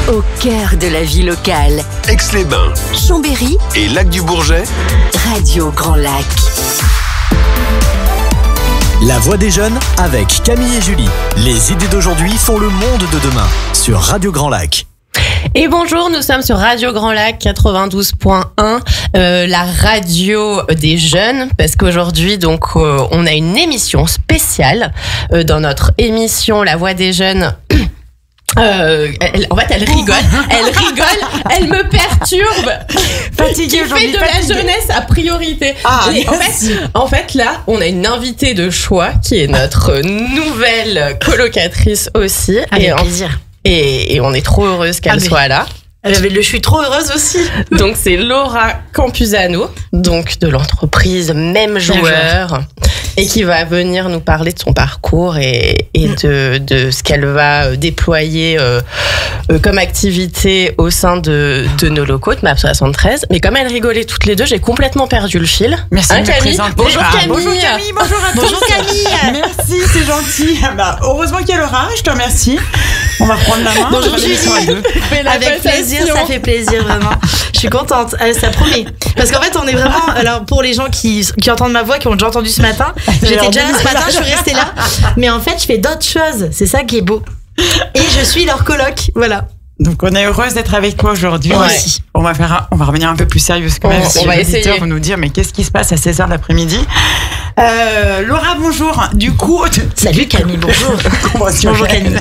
Au cœur de la vie locale. Aix-les-Bains, Chambéry et Lac-du-Bourget. Radio Grand Lac. La voix des jeunes avec Camille et Julie. Les idées d'aujourd'hui font le monde de demain sur Radio Grand Lac. Et bonjour, nous sommes sur Radio Grand Lac 92.1, la radio des jeunes, parce qu'aujourd'hui donc on a une émission spéciale dans notre émission La Voix des jeunes. Elle rigole, elle me perturbe. Fatiguée aujourd'hui. Qui fait de la jeunesse à priorité. En fait, là, on a une invitée de choix qui est notre nouvelle colocatrice aussi. Avec plaisir. Et on est trop heureuse qu'elle soit là. Je suis trop heureuse aussi. Donc c'est Laura Campuzano, donc de l'entreprise Même Joueur, et qui va venir nous parler de son parcours et de ce qu'elle va déployer comme activité au sein de nos locaux de MAP 73. Mais comme elles rigolaient toutes les deux, j'ai complètement perdu le fil. Merci de me Camille. présenter. Bonjour Camille. Bonjour Camille, bonjour à tous. Bonjour Camille. Merci, c'est gentil. Heureusement qu'il y a Laura, je te remercie. On va prendre la main. Bonjour Julie. Avec plaisir, ça fait plaisir vraiment. Je suis contente, ça promet. Parce qu'en fait, on est vraiment. Alors pour les gens qui entendent ma voix, qui ont déjà entendu ce matin, j'étais déjà là ce matin, je suis restée là. Mais en fait, je fais d'autres choses. C'est ça qui est beau. Et je suis leur coloc, voilà. Donc on est heureuse d'être avec toi aujourd'hui. Moi aussi. On va revenir un peu plus sérieuse quand même. On va essayer. Les auditeurs vont nous dire mais qu'est-ce qui se passe à 16h l'après-midi. Laura, bonjour. Du coup, salut Camille, bonjour. Bonjour Camille.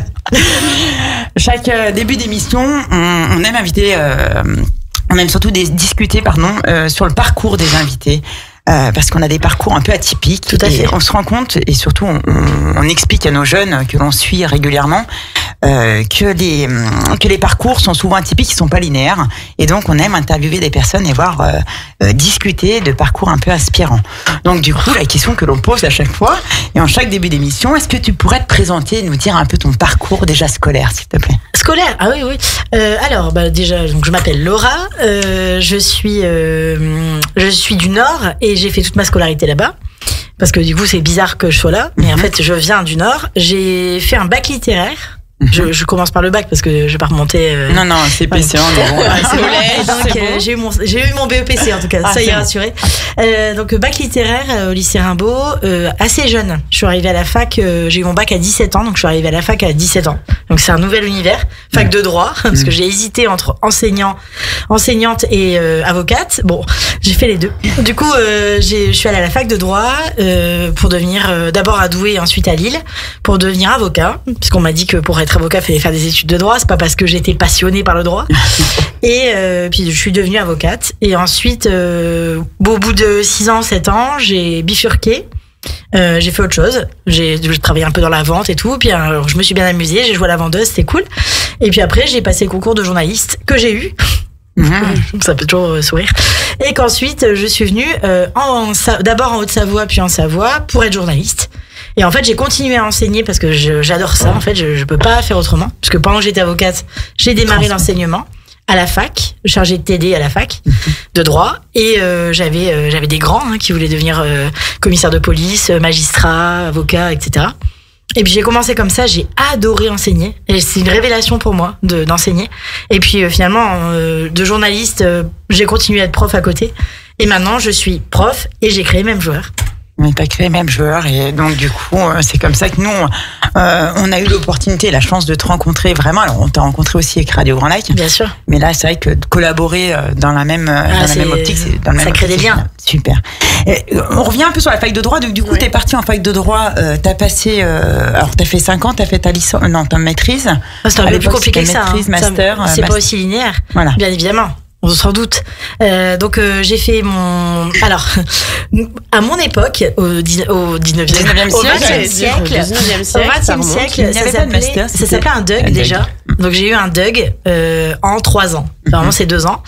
Chaque début d'émission, on aime inviter, on aime surtout discuter sur le parcours des invités. Parce qu'on a des parcours un peu atypiques. Tout à fait. On se rend compte et surtout on explique à nos jeunes que l'on suit régulièrement que les parcours sont souvent atypiques, ils sont pas linéaires, et donc on aime interviewer des personnes et voir discuter de parcours un peu inspirants. Donc du coup la question que l'on pose à chaque fois et en chaque début d'émission, est-ce que tu pourrais te présenter et nous dire un peu ton parcours déjà scolaire, s'il te plaît? Scolaire, ah oui. Alors déjà, donc je m'appelle Laura, je suis du Nord et j'ai fait toute ma scolarité là-bas. Parce que du coup c'est bizarre que je sois là, mais en fait je viens du Nord. J'ai fait un bac littéraire. Je commence par le bac parce que je vais pas remonter. Non, c'est PC, j'ai eu mon BEPC en tout cas, ça y est rassuré. Donc bac littéraire au lycée Rimbaud, assez jeune. Je suis arrivée à la fac, j'ai eu mon bac à 17 ans, donc je suis arrivée à la fac à 17 ans. Donc c'est un nouvel univers, fac de droit, parce que j'ai hésité entre enseignante et avocate. Bon, j'ai fait les deux. Du coup, je suis allée à la fac de droit pour devenir d'abord à Douai et ensuite à Lille pour devenir avocat, puisqu'on m'a dit que pour être avocat, il fallait faire des études de droit. C'est pas parce que j'étais passionnée par le droit. Et puis je suis devenue avocate. Et ensuite, au bout de 6 ans, 7 ans, j'ai bifurqué. J'ai fait autre chose. J'ai travaillé un peu dans la vente et tout. Puis alors, je me suis bien amusée. J'ai joué à la vendeuse, c'était cool. Et puis après, j'ai passé le concours de journaliste que j'ai eu. Ça peut toujours sourire. Et qu'ensuite, je suis venue d'abord en Haute-Savoie, puis en Savoie, pour être journaliste. Et en fait, j'ai continué à enseigner parce que j'adore ça. En fait, je peux pas faire autrement. Parce que pendant que j'étais avocate, j'ai démarré l'enseignement à la fac, chargée de TD à la fac de droit. Et j'avais des grands qui voulaient devenir commissaire de police, magistrat, avocat, etc. Et puis j'ai commencé comme ça, j'ai adoré enseigner. Et c'est une révélation pour moi d'enseigner. Et puis finalement, de journaliste, j'ai continué à être prof à côté. Et maintenant, je suis prof et j'ai créé Même Joueur. Mais t'as créé Même Joueur et donc du coup c'est comme ça que nous on a eu l'opportunité, la chance de te rencontrer vraiment. Alors on t'a rencontré aussi avec Radio Grand Lac. Bien sûr. Mais là c'est vrai que de collaborer dans la même optique, c'est dans le même. Ça crée des liens. Super. Et on revient un peu sur la fac de droit. Donc du coup t'es parti en fac de droit. T'as passé alors t'as fait 5 ans. T'as fait ta licence, non ta maîtrise. C'est un peu plus compliqué que ça. Maîtrise, master. C'est pas aussi linéaire. Voilà. Bien évidemment. Sans doute. Donc j'ai fait mon. Alors, à mon époque, au 19e siècle, ça s'appelait un DUG déjà. Donc j'ai eu un DUG en 3 ans. Vraiment, c'est 2 ans.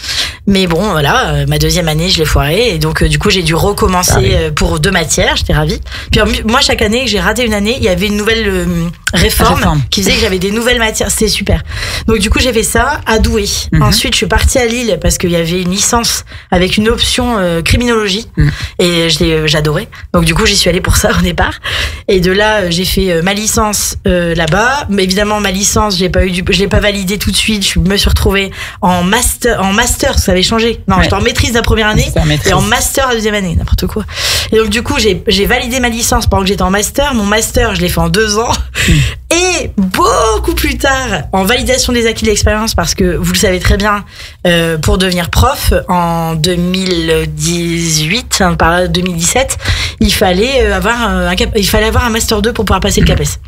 Mais bon, voilà, ma deuxième année, je l'ai foirée. Et donc, du coup, j'ai dû recommencer pour 2 matières. J'étais ravie. Puis moi, chaque année que j'ai raté une année, il y avait une nouvelle réforme qui faisait que j'avais des nouvelles matières. C'était super. Donc du coup, j'ai fait ça à Douai. Ensuite, je suis partie à Lille parce qu'il y avait une licence avec une option criminologie et j'adorais. Donc du coup, j'y suis allée pour ça au départ. Et de là, j'ai fait ma licence là-bas. Mais évidemment, ma licence, je l'ai pas validée tout de suite. Je me suis retrouvée en master, ça avait changé. Non, j'étais en maîtrise la première année et en master la deuxième année, n'importe quoi. Et donc du coup, j'ai validé ma licence pendant que j'étais en master. Mon master, je l'ai fait en 2 ans. Et beaucoup plus tard, en validation des acquis de l'expérience, parce que vous le savez très bien, pour devenir prof en 2018, par 2017, il fallait avoir un master 2 pour pouvoir passer le CAPES.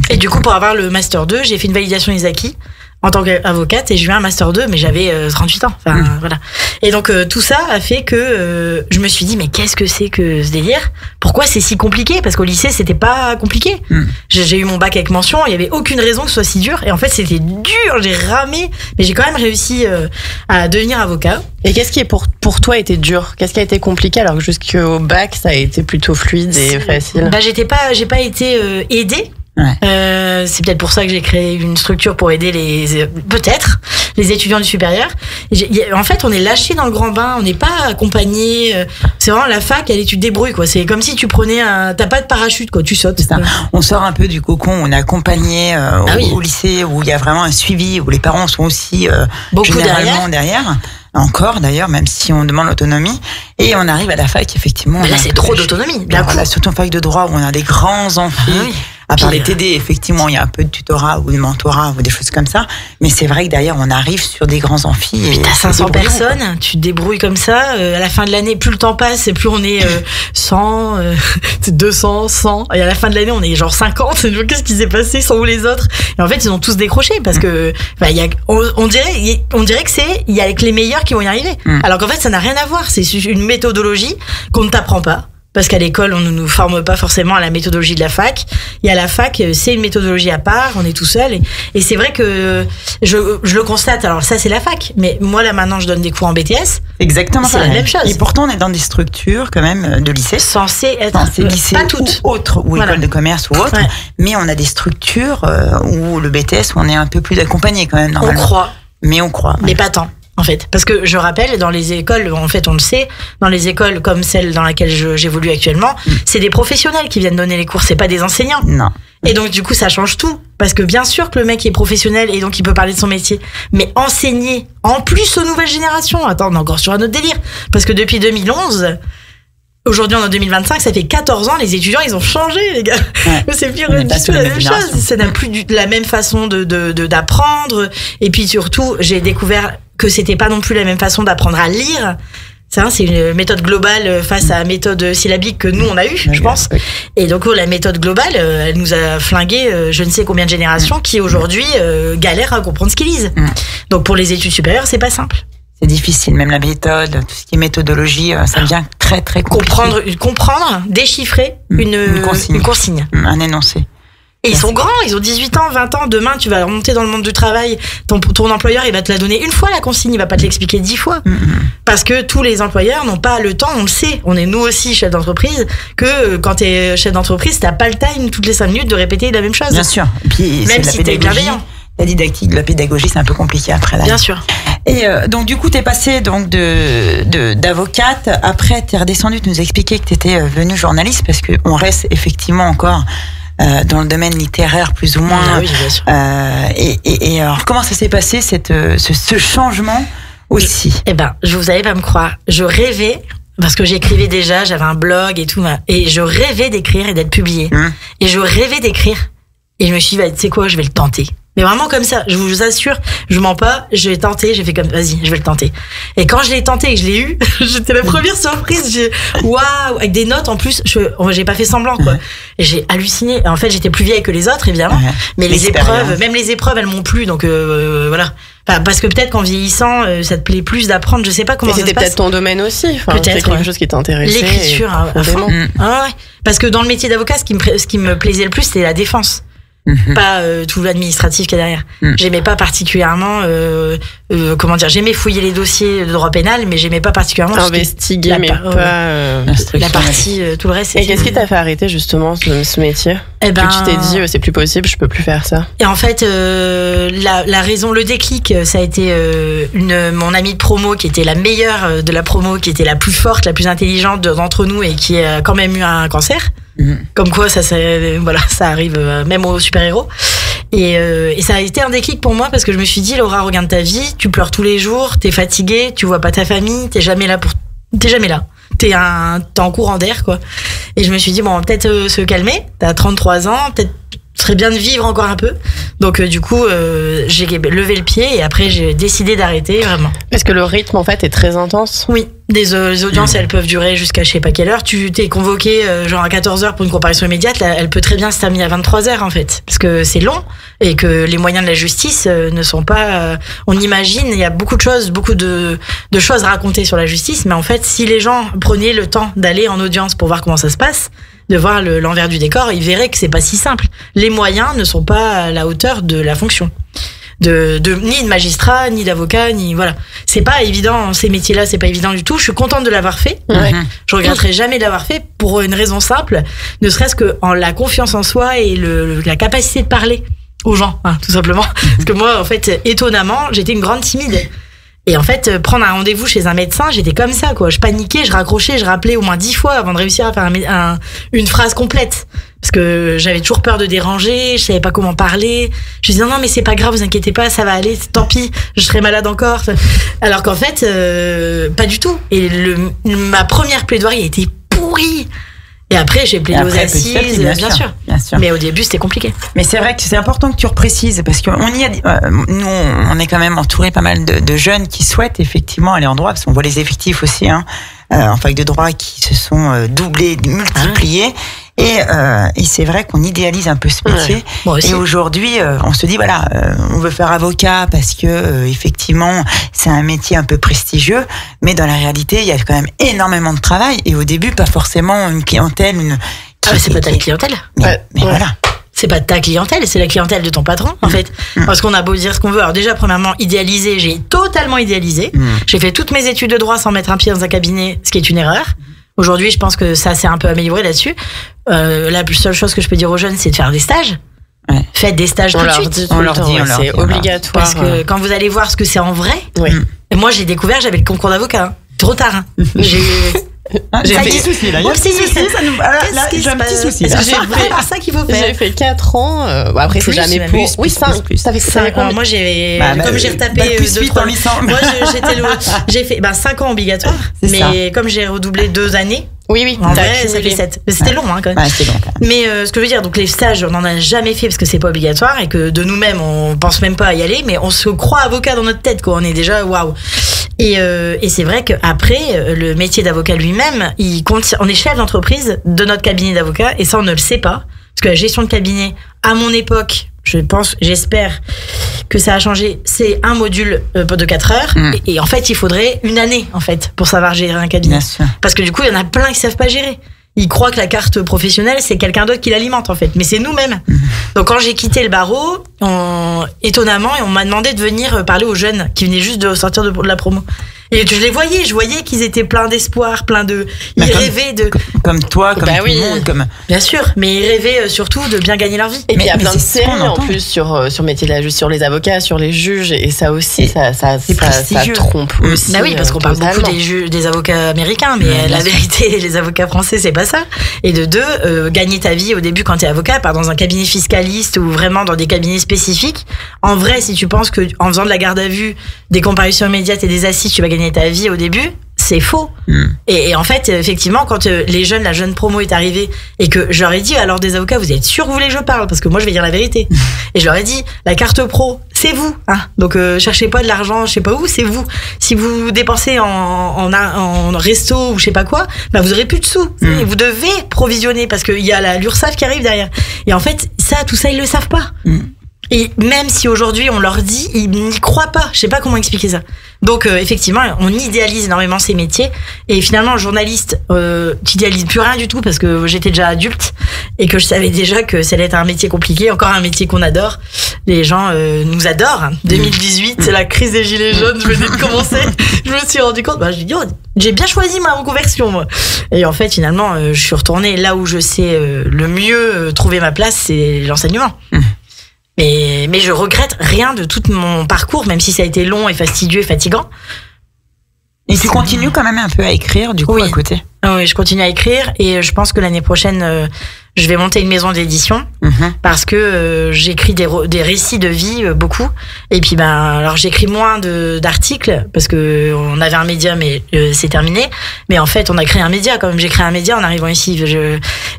Et du coup, pour avoir le master 2, j'ai fait une validation des acquis en tant qu'avocate et j'ai eu un master 2, mais j'avais 38 ans. Enfin, voilà. Et donc, tout ça a fait que je me suis dit, mais qu'est-ce que c'est que ce délire? Pourquoi c'est si compliqué? Parce qu'au lycée, c'était pas compliqué. J'ai eu mon bac avec mention, il y avait aucune raison que ce soit si dur. Et en fait, c'était dur, j'ai ramé, mais j'ai quand même réussi à devenir avocat. Et qu'est-ce qui est pour toi été dur? Qu'est-ce qui a été compliqué alors que jusqu'au bac, ça a été plutôt fluide et facile? J'ai pas été aidée. C'est peut-être pour ça que j'ai créé une structure pour aider les étudiants du supérieur. En fait, on est lâché dans le grand bain, on n'est pas accompagné. C'est vraiment la fac, tu te débrouilles, quoi. C'est comme si tu prenais t'as pas de parachute, quoi. Tu sautes. On sort un peu du cocon, on est accompagné au lycée où il y a vraiment un suivi, où les parents sont aussi beaucoup généralement derrière. Encore d'ailleurs, même si on demande l'autonomie, et on arrive à la fac, effectivement. Mais là, c'est trop d'autonomie. Voilà, surtout en fac de droit où on a des grands amphis. À part les TD, effectivement, il y a un peu de tutorat ou de mentorat ou des choses comme ça. Mais c'est vrai que derrière, on arrive sur des grands amphis. Mais t'as 500 personnes, tu te débrouilles comme ça. À la fin de l'année, plus le temps passe, plus on est 100, 200, 100. Et à la fin de l'année, on est genre 50. Qu'est-ce qui s'est passé? Sont où les autres? Et en fait, ils ont tous décroché parce que, on dirait que il y a que les meilleurs qui vont y arriver. Alors qu'en fait, ça n'a rien à voir. C'est une méthodologie qu'on ne t'apprend pas. Parce qu'à l'école, on ne nous forme pas forcément à la méthodologie de la fac. Et à la fac, c'est une méthodologie à part, on est tout seul. Et c'est vrai que je le constate. Alors ça, c'est la fac. Mais moi, là, maintenant, je donne des cours en BTS. Exactement. C'est la même chose. Et pourtant, on est dans des structures, quand même, de lycée. Censées être lycée pas toutes. Ou autres, ou école de commerce ou autre. Mais on a des structures où le BTS, où on est un peu plus accompagné, quand même, normalement. On croit. Mais on croit. Mais pas tant. En fait, parce que je rappelle, dans les écoles, en fait, on le sait, dans les écoles comme celle dans laquelle j'évolue actuellement, c'est des professionnels qui viennent donner les cours, c'est pas des enseignants. Non. Et donc, du coup, ça change tout. Parce que bien sûr que le mec est professionnel et donc il peut parler de son métier. Mais enseigner, en plus aux nouvelles générations, attends, on est encore sur un autre délire. Parce que depuis 2011, aujourd'hui, on est en 2025, ça fait 14 ans, les étudiants, ils ont changé, les gars. C'est plus du tout la même chose. Ça n'a plus la même façon d'apprendre. Et puis surtout, j'ai découvert que c'était pas non plus la même façon d'apprendre à lire. Ça, c'est une méthode globale face à la méthode syllabique que nous, on a eue, je pense. Et donc, la méthode globale, elle nous a flingué je ne sais combien de générations qui, aujourd'hui, galèrent à comprendre ce qu'ils lisent. Donc, pour les études supérieures, c'est pas simple. C'est difficile, même la méthode, tout ce qui est méthodologie, ça devient très, très compliqué. Comprendre, déchiffrer une consigne. Un énoncé. Et ils sont grands, ils ont 18 ans, 20 ans. Demain, tu vas remonter dans le monde du travail. Ton employeur, il va te la donner une fois, la consigne. Il va pas te l'expliquer 10 fois. Parce que tous les employeurs n'ont pas le temps, on le sait. On est nous aussi chefs d'entreprise, que quand t'es chef d'entreprise, t'as pas le time toutes les 5 minutes de répéter la même chose. Bien sûr. Puis, même si t'es bienveillant. La didactique, la pédagogie, c'est un peu compliqué après. Bien sûr. Et donc du coup, t'es passée donc d'avocate. Après, t'es redescendue, tu nous expliquais que t'étais venue journaliste parce que on reste effectivement encore dans le domaine littéraire plus ou moins. Oui, bien sûr. Et alors, comment ça s'est passé ce changement aussi? Eh ben, vous allez pas me croire. Je rêvais. Parce que j'écrivais déjà, j'avais un blog et tout, et je rêvais d'écrire et d'être publiée. Et je rêvais d'écrire. Et je me suis dit, tu sais quoi, je vais le tenter. Mais vraiment comme ça, je vous assure, je mens pas, je l'ai tenté, j'ai fait comme, vas-y, je vais le tenter. Et quand je l'ai tenté et que je l'ai eu, j'étais la première surprise, waouh, avec des notes en plus, j'ai pas fait semblant, quoi. Et j'ai halluciné. Et en fait, j'étais plus vieille que les autres, évidemment. Mais les épreuves, même les épreuves, elles m'ont plu, donc voilà. Enfin, parce que peut-être qu'en vieillissant, ça te plaît plus d'apprendre, je sais pas comment ça se passe. C'était peut-être ton domaine aussi. Enfin, peut-être. C'est quelque chose qui t'intéressait. L'écriture, à fond. Ah ouais. Parce que dans le métier d'avocat, ce qui me plaisait le plus, c'était la défense. pas tout l'administratif qu'il y a derrière. J'aimais pas particulièrement, j'aimais fouiller les dossiers de droit pénal, mais j'aimais pas particulièrement investiguer, mais pas la partie, tout le reste. Et qu'est-ce qui t'a fait arrêter justement ce métier? Que tu t'es dit c'est plus possible, je peux plus faire ça. Et en fait, la raison, le déclic, ça a été mon amie de promo qui était la meilleure de la promo, qui était la plus forte, la plus intelligente d'entre nous et qui a quand même eu un cancer. Comme quoi ça arrive même aux super-héros. Et ça a été un déclic pour moi parce que je me suis dit, Laura, regarde ta vie, tu pleures tous les jours, t'es fatiguée, tu vois pas ta famille, t'es jamais là. T'es en courant d'air, quoi. Et je me suis dit, bon, peut-être se calmer. T'as 33 ans, peut-être ce serait bien de vivre encore un peu. Donc du coup, j'ai levé le pied et après j'ai décidé d'arrêter, vraiment. Est-ce que le rythme en fait est très intense? Oui, les audiences elles peuvent durer jusqu'à je sais pas quelle heure. Tu t'es convoqué genre à 14h pour une comparution immédiate, là, elle peut très bien se terminer à 23h en fait, parce que c'est long et que les moyens de la justice ne sont pas... on imagine, il y a beaucoup de choses à raconter sur la justice, mais en fait si les gens prenaient le temps d'aller en audience pour voir comment ça se passe, de voir l'envers du décor, ils verraient que c'est pas si simple. Les moyens ne sont pas à la hauteur de la fonction. Ni de magistrat, ni d'avocat, ni voilà. C'est pas évident, ces métiers-là, c'est pas évident du tout. Je suis contente de l'avoir fait. Je regretterai jamais de l'avoir fait pour une raison simple, ne serait-ce que en la confiance en soi et la capacité de parler aux gens, tout simplement. Parce que moi, en fait, étonnamment, j'étais une grande timide. Et en fait, prendre un rendez-vous chez un médecin, j'étais comme ça, quoi. Je paniquais, je raccrochais, je rappelais au moins 10 fois avant de réussir à faire une phrase complète. Parce que j'avais toujours peur de déranger, je savais pas comment parler. Je disais non mais c'est pas grave, vous inquiétez pas, ça va aller, tant pis, je serai malade encore. Alors qu'en fait, pas du tout. Et ma première plaidoirie était pourrie. Et après, j'ai plaidé aux assises, bien sûr. Mais au début, c'était compliqué. Mais c'est vrai que c'est important que tu reprécises, parce que nous, on est quand même entouré pas mal de jeunes qui souhaitent effectivement aller en droit, parce qu'on voit les effectifs aussi, en fac de droit qui se sont doublés, multipliés. Et c'est vrai qu'on idéalise un peu ce métier. Et aujourd'hui, on se dit voilà, on veut faire avocat parce que effectivement, c'est un métier un peu prestigieux, mais dans la réalité, il y a quand même énormément de travail. Et au début, pas forcément une clientèle. C'est pas ta clientèle. Mais voilà. C'est pas ta clientèle, c'est la clientèle de ton patron, en fait. Parce qu'on a beau dire ce qu'on veut. Alors déjà, premièrement, idéaliser, j'ai totalement idéalisé. J'ai fait toutes mes études de droit sans mettre un pied dans un cabinet, ce qui est une erreur. Aujourd'hui, je pense que ça s'est un peu amélioré là-dessus. La seule chose que je peux dire aux jeunes, c'est de faire des stages. Faites des stages tout de suite. On leur dit, c'est obligatoire. Parce que quand vous allez voir ce que c'est en vrai, et moi j'ai découvert, j'avais le concours d'avocat. Trop tard. J'ai un petit souci là. J'ai un petit souci. C'est ça qu'il faut faire. J'ai fait 4 ans. Après, c'est jamais pour. Oui, 5. Ça fait 5 ans. Moi, comme j'ai retapé 2-3 ans. Moi, j'ai fait 5 ans obligatoires. Mais comme j'ai redoublé 2 années. Oui. En vrai, ça fait 7. C'était long, quand même. C'était long, quand même. Mais ce que je veux dire, donc les stages, on n'en a jamais fait parce que c'est pas obligatoire et que de nous-mêmes, on pense même pas à y aller, mais on se croit avocat dans notre tête, quoi. On est déjà waouh. Et c'est vrai qu'après, le métier d'avocat lui-même, on est chef d'entreprise de notre cabinet d'avocat et ça, on ne le sait pas. Parce que la gestion de cabinet, à mon époque, j'espère que ça a changé, c'est un module de 4 heures. Et en fait, il faudrait une année, en fait, pour savoir gérer un cabinet. Parce que du coup, il y en a plein qui savent pas gérer. Ils croient que la carte professionnelle, c'est quelqu'un d'autre qui l'alimente, en fait. Mais c'est nous-mêmes. Donc, quand j'ai quitté le barreau, étonnamment, on m'a demandé de venir parler aux jeunes qui venaient juste de sortir de la promo. Et je voyais qu'ils étaient pleins d'espoir, ils rêvaient de... Comme toi, comme tout le monde. Bien sûr, mais ils rêvaient surtout de bien gagner leur vie. Et puis il y a plein de séries en plus sur métier de la justice, sur les avocats, sur les juges, et ça aussi, ça trompe aussi. Bah oui, parce qu'on parle beaucoup des avocats américains, mais la vérité, les avocats français, c'est pas ça. Et de deux, gagner ta vie au début quand t'es avocat, pas dans un cabinet fiscaliste ou vraiment dans des cabinets spécifiques. En vrai, si tu penses que en faisant de la garde à vue, des comparutions immédiates et des assises, tu vas gagner ta vie au début, c'est faux. Et en fait, effectivement, quand la jeune promo est arrivée et que je leur ai dit, alors des avocats, vous êtes sûrs que vous voulez que je parle? Parce que moi, je vais dire la vérité. Et je leur ai dit, la carte pro, c'est vous. Donc, cherchez pas de l'argent, je sais pas où, c'est vous. Si vous dépensez en resto ou je sais pas quoi, bah, vous aurez plus de sous. Et vous devez provisionner parce qu'il y a l'URSSAF qui arrive derrière. Et en fait, tout ça, ils le savent pas. Et même si aujourd'hui on leur dit, ils n'y croient pas. Je sais pas comment expliquer ça. Donc effectivement, on idéalise énormément ces métiers. Et finalement, journaliste, t'idéalises plus rien du tout parce que j'étais déjà adulte et que je savais déjà que ça allait être un métier compliqué, encore un métier qu'on adore. Les gens nous adorent. 2018, c'est la crise des gilets jaunes. Je venais de commencer. Je me suis rendu compte. Je me dis, j'ai bien choisi ma reconversion, moi. Et en fait, finalement, je suis retournée là où je sais le mieux trouver ma place, c'est l'enseignement. Mais je regrette rien de tout mon parcours, même si ça a été long et fastidieux et fatigant. Et tu continues quand même un peu à écrire, du coup, à côté. Oui, je continue à écrire et je pense que l'année prochaine, je vais monter une maison d'édition parce que j'écris des récits de vie beaucoup. Et puis, alors j'écris moins d'articles parce que on avait un média, mais c'est terminé. Mais en fait, on a créé un média quand même. J'ai créé un média en arrivant ici.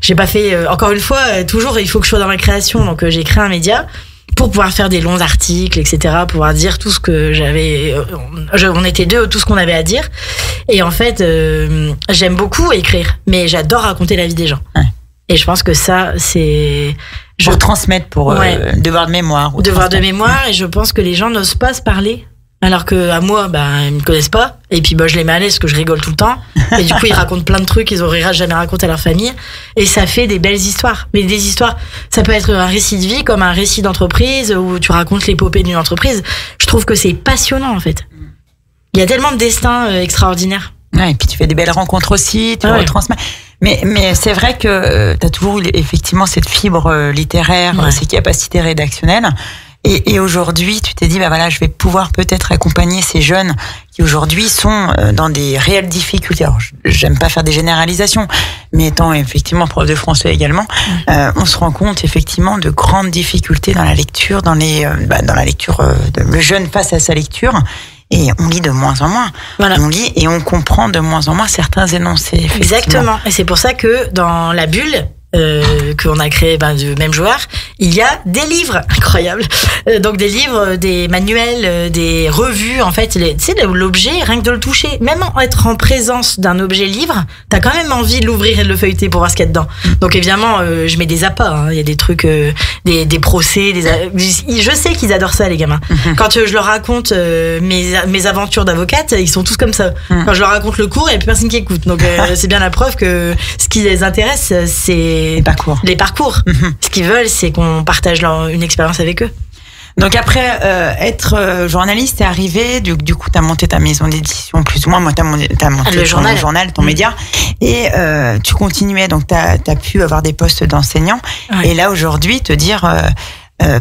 J'ai pas fait, encore une fois, toujours, il faut que je sois dans la création. Donc, j'ai créé un média pour pouvoir faire des longs articles, etc., pouvoir dire tout ce que j'avais. On était deux, tout ce qu'on avait à dire. Et en fait, j'aime beaucoup écrire, mais j'adore raconter la vie des gens. Ouais. Et je pense que ça, c'est... Pour transmettre, pour devoir de mémoire. Devoir de mémoire, et je pense que les gens n'osent pas se parler. Alors que à moi, ils me connaissent pas. Et puis, je les mets à l'aise parce que je rigole tout le temps. Et du coup, ils racontent plein de trucs qu'ils auraient jamais raconté à leur famille. Et ça fait des belles histoires. Mais des histoires, ça peut être un récit de vie comme un récit d'entreprise où tu racontes l'épopée d'une entreprise. Je trouve que c'est passionnant, en fait. Il y a tellement de destins extraordinaires. Ouais, et puis tu fais des belles rencontres aussi, tu retransmets. Mais c'est vrai que tu as toujours eu effectivement cette fibre littéraire, ces capacités rédactionnelles. Et aujourd'hui, tu t'es dit, je vais pouvoir peut-être accompagner ces jeunes qui aujourd'hui sont dans des réelles difficultés. Alors, j'aime pas faire des généralisations, mais étant effectivement prof de français également, on se rend compte effectivement de grandes difficultés dans la lecture, dans la lecture, le jeune face à sa lecture. Et on lit de moins en moins. Voilà. On lit et on comprend de moins en moins certains énoncés. Exactement. Et c'est pour ça que dans la bulle, qu'on a créé du même joueur, il y a des livres incroyables, donc des livres, des manuels, des revues. En fait, tu sais, l'objet, rien que de le toucher, même être en présence d'un objet livre, t'as quand même envie de l'ouvrir et de le feuilleter pour voir ce qu'il y a dedans. Donc évidemment, je mets des appâts, il y a des trucs, des procès, je sais qu'ils adorent ça, les gamins. Quand je leur raconte mes aventures d'avocate, ils sont tous comme ça. Quand je leur raconte le cours, il n'y a plus personne qui écoute. Donc c'est bien la preuve que ce qui les intéresse, c'est les parcours. Ce qu'ils veulent, c'est qu'on partage une expérience avec eux. Donc après être journaliste, t'es arrivé, du coup t'as monté ta maison d'édition plus ou moins. Moi t'as monté ton journal, ton média, et tu continuais. Donc t'as pu avoir des postes d'enseignant. Ouais. Et là aujourd'hui te dire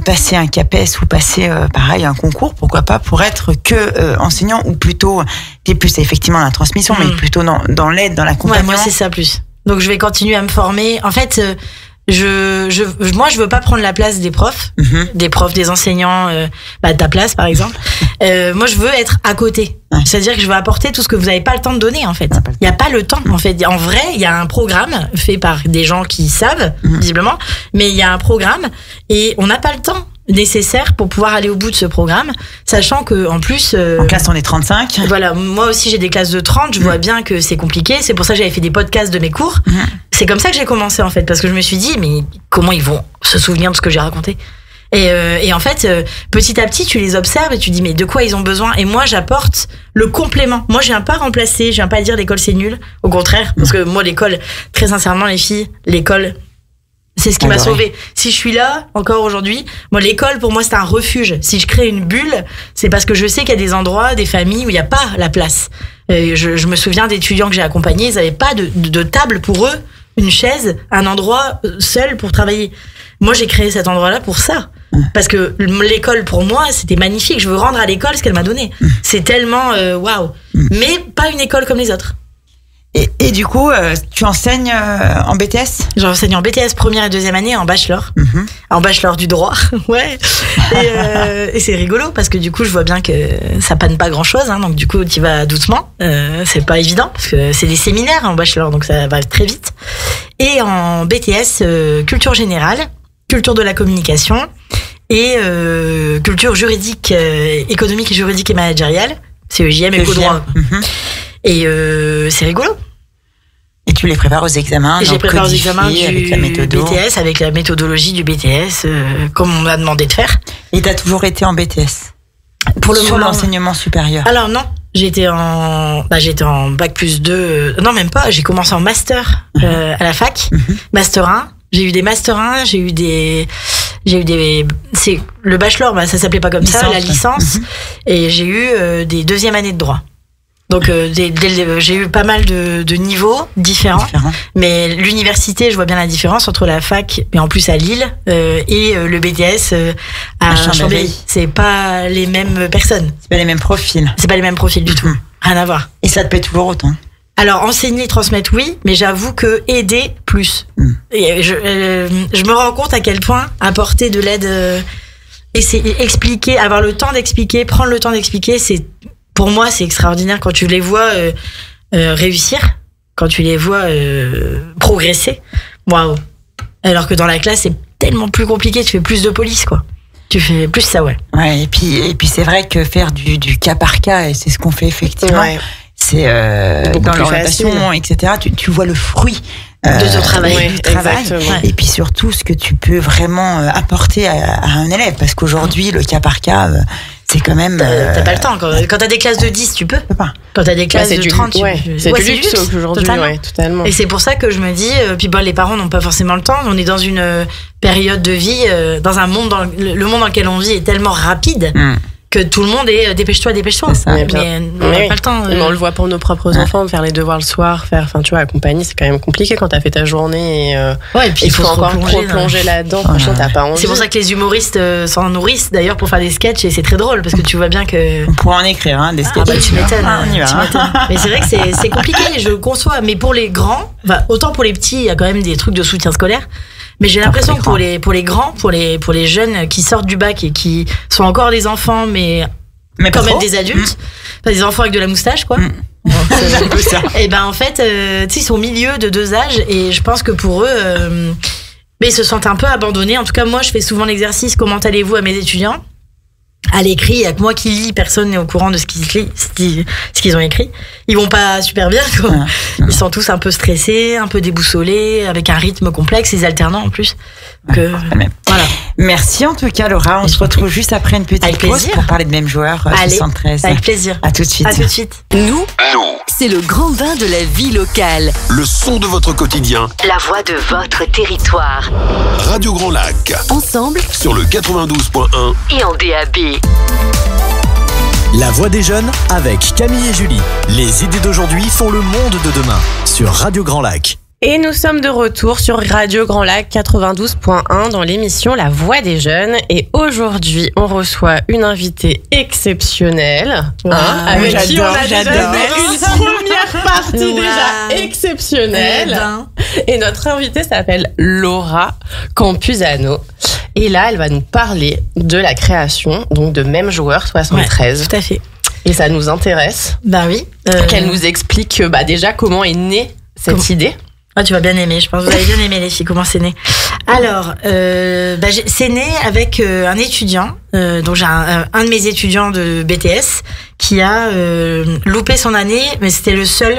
passer un CAPES ou passer un concours, pourquoi pas, pour être que enseignant, ou plutôt t'es plus effectivement dans la transmission, mais plutôt dans l'aide, dans l'accompagnement. Ouais, moi c'est ça plus. Donc je vais continuer à me former. En fait, moi je veux pas prendre la place des profs, des enseignants, de ta place par exemple. Moi je veux être à côté. C'est-à-dire que je veux apporter tout ce que vous avez pas le temps de donner en fait. Il y a pas le temps en fait. En vrai, il y a un programme fait par des gens qui savent visiblement, mais il y a un programme et on n'a pas le temps nécessaire pour pouvoir aller au bout de ce programme, sachant que en plus en classe on est 35. Voilà, moi aussi j'ai des classes de 30, je vois bien que c'est compliqué, c'est pour ça que j'avais fait des podcasts de mes cours. C'est comme ça que j'ai commencé en fait, parce que je me suis dit mais comment ils vont se souvenir de ce que j'ai raconté. Et en fait, petit à petit, tu les observes et tu dis mais de quoi ils ont besoin. Et moi, j'apporte le complément. Moi, je viens pas remplacer, je viens pas dire l'école c'est nul. Au contraire, parce que moi, l'école, très sincèrement, les filles, l'école, c'est ce qui m'a sauvée. Si je suis là, encore aujourd'hui, moi, l'école, pour moi, c'est un refuge. Si je crée une bulle, c'est parce que je sais qu'il y a des endroits, des familles où il n'y a pas la place. Je me souviens d'étudiants que j'ai accompagnés, ils n'avaient pas de table pour eux, une chaise, un endroit seul pour travailler. Moi, j'ai créé cet endroit-là pour ça. Parce que l'école, pour moi, c'était magnifique. Je veux rendre à l'école ce qu'elle m'a donné. C'est tellement waouh. Mais pas une école comme les autres. Et du coup, tu enseignes en BTS ? J'enseigne en BTS première et deuxième année, en bachelor. En bachelor du droit, ouais. Et c'est rigolo parce que du coup, je vois bien que ça panne pas grand-chose. Donc du coup, tu vas doucement. C'est pas évident parce que c'est des séminaires en bachelor, donc ça va très vite. Et en BTS, culture générale, culture de la communication et culture juridique, économique et juridique et managériale. C'est EJM et co-droit. Et c'est rigolo. tu les prépares aux examens. Et je les prépare aux examens du avec la BTS, avec la méthodologie du BTS, comme on m'a demandé de faire. Et t'as toujours été en BTS? Pour le Sur moment, l'enseignement supérieur? Alors non, j'étais en bac plus 2, non même pas, j'ai commencé en master à la fac, master 1. J'ai eu des master 1, j'ai eu des c'est le bachelor, ça s'appelait pas comme ça, la licence, et j'ai eu des deuxième années de droit. Donc j'ai eu pas mal de niveaux différents. Mais l'université, je vois bien la différence entre la fac, mais en plus à Lille, et le BTS à Chambéry. C'est pas les mêmes personnes. C'est pas les mêmes profils. C'est pas les mêmes profils du tout. Rien à voir. Et ça te plaît toujours autant? Alors enseigner, transmettre, oui, mais j'avoue que aider plus. Et je me rends compte à quel point apporter de l'aide, expliquer, avoir le temps d'expliquer, prendre le temps d'expliquer, pour moi, c'est extraordinaire quand tu les vois réussir, quand tu les vois progresser. Waouh! Alors que dans la classe, c'est tellement plus compliqué. Tu fais plus de police, quoi. Tu fais plus ça, ouais. Ouais. Et puis c'est vrai que faire du cas par cas, et c'est ce qu'on fait effectivement. Ouais. C'est dans l'orientation, etc. Tu vois le fruit de ton travail. Et puis surtout ce que tu peux vraiment apporter à un élève, parce qu'aujourd'hui le cas par cas, c'est quand même t'as pas le temps. Quand t'as des classes de 10, tu peux pas. Quand t'as des classes de 30, c'est du luxe aujourd'hui, totalement. Et c'est pour ça que je me dis, puis les parents n'ont pas forcément le temps. On est dans une période de vie, dans un monde, le monde dans lequel on vit est tellement rapide. Que tout le monde est dépêche-toi. Mais on n'a pas le temps. Mais on le voit pour nos propres enfants, faire les devoirs le soir, accompagner, c'est quand même compliqué quand t'as fait ta journée et puis il faut encore plonger là-dedans. Franchement, t'as pas envie. C'est pour ça que les humoristes s'en nourrissent d'ailleurs pour faire des sketchs, et c'est très drôle parce que tu vois bien que. On pourrait en écrire, des sketchs. Tu m'étonnes. Mais c'est vrai que c'est compliqué, je le conçois. Mais pour les grands, autant pour les petits, il y a quand même des trucs de soutien scolaire. Mais j'ai l'impression que pour les grands, pour les jeunes qui sortent du bac et qui sont encore des enfants, mais quand même des adultes, enfin des enfants avec de la moustache, quoi. C'est un peu ça. Et en fait, ils sont au milieu de deux âges, et je pense que pour eux, ils se sentent un peu abandonnés. En tout cas, moi, je fais souvent l'exercice. Comment allez-vous à mes étudiants? À l'écrit, il y a que moi qui lis, personne n'est au courant de ce qu'ils ont écrit. Ils vont pas super bien, quoi. Ils sont tous un peu stressés, un peu déboussolés, avec un rythme complexe, les alternants en plus. Voilà. Merci en tout cas, Laura. On se retrouve juste après une petite pause pour parler de Même Joueur 73. Avec plaisir. À tout de suite. Nous, c'est le grand bain de la vie locale. Le son de votre quotidien. La voix de votre territoire. Radio Grand Lac. Ensemble. Sur le 92.1. Et en DAB. La voix des jeunes avec Camille et Julie. Les idées d'aujourd'hui font le monde de demain. Sur Radio Grand Lac. Et nous sommes de retour sur Radio Grand Lac 92.1 dans l'émission La Voix des Jeunes. Et aujourd'hui, on reçoit une invitée exceptionnelle, avec qui on a déjà fait une première partie déjà exceptionnelle. Et notre invitée s'appelle Laura Campuzano. Et là, elle va nous parler de la création donc de Même Joueur 73. Ouais, tout à fait. Et ça nous intéresse. Oui. Qu'elle nous explique déjà comment est née cette idée. Tu vas bien aimer, je pense que vous allez bien aimer les filles, comment c'est né. Alors, c'est né avec un étudiant, donc j'ai un de mes étudiants de BTS qui a loupé son année, mais c'était le seul,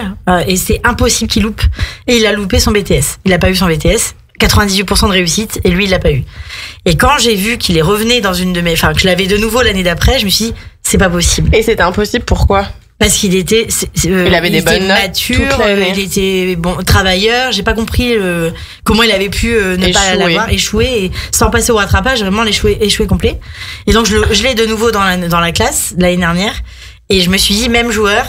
et c'est impossible qu'il loupe, et il a loupé son BTS. Il a pas eu son BTS, 98% de réussite, et lui il l'a pas eu. Et quand j'ai vu qu'il est revenu dans une de mes, que je l'avais de nouveau l'année d'après, je me suis dit, c'est pas possible. Et c'était impossible, pourquoi? Parce qu'il était, il avait des bonnes notes mature, il était travailleur. J'ai pas compris comment il avait pu ne pas l'avoir, échoué, et sans passer au rattrapage, vraiment échoué complet. Et donc je l'ai de nouveau dans la classe l'année dernière, et je me suis dit Même Joueur.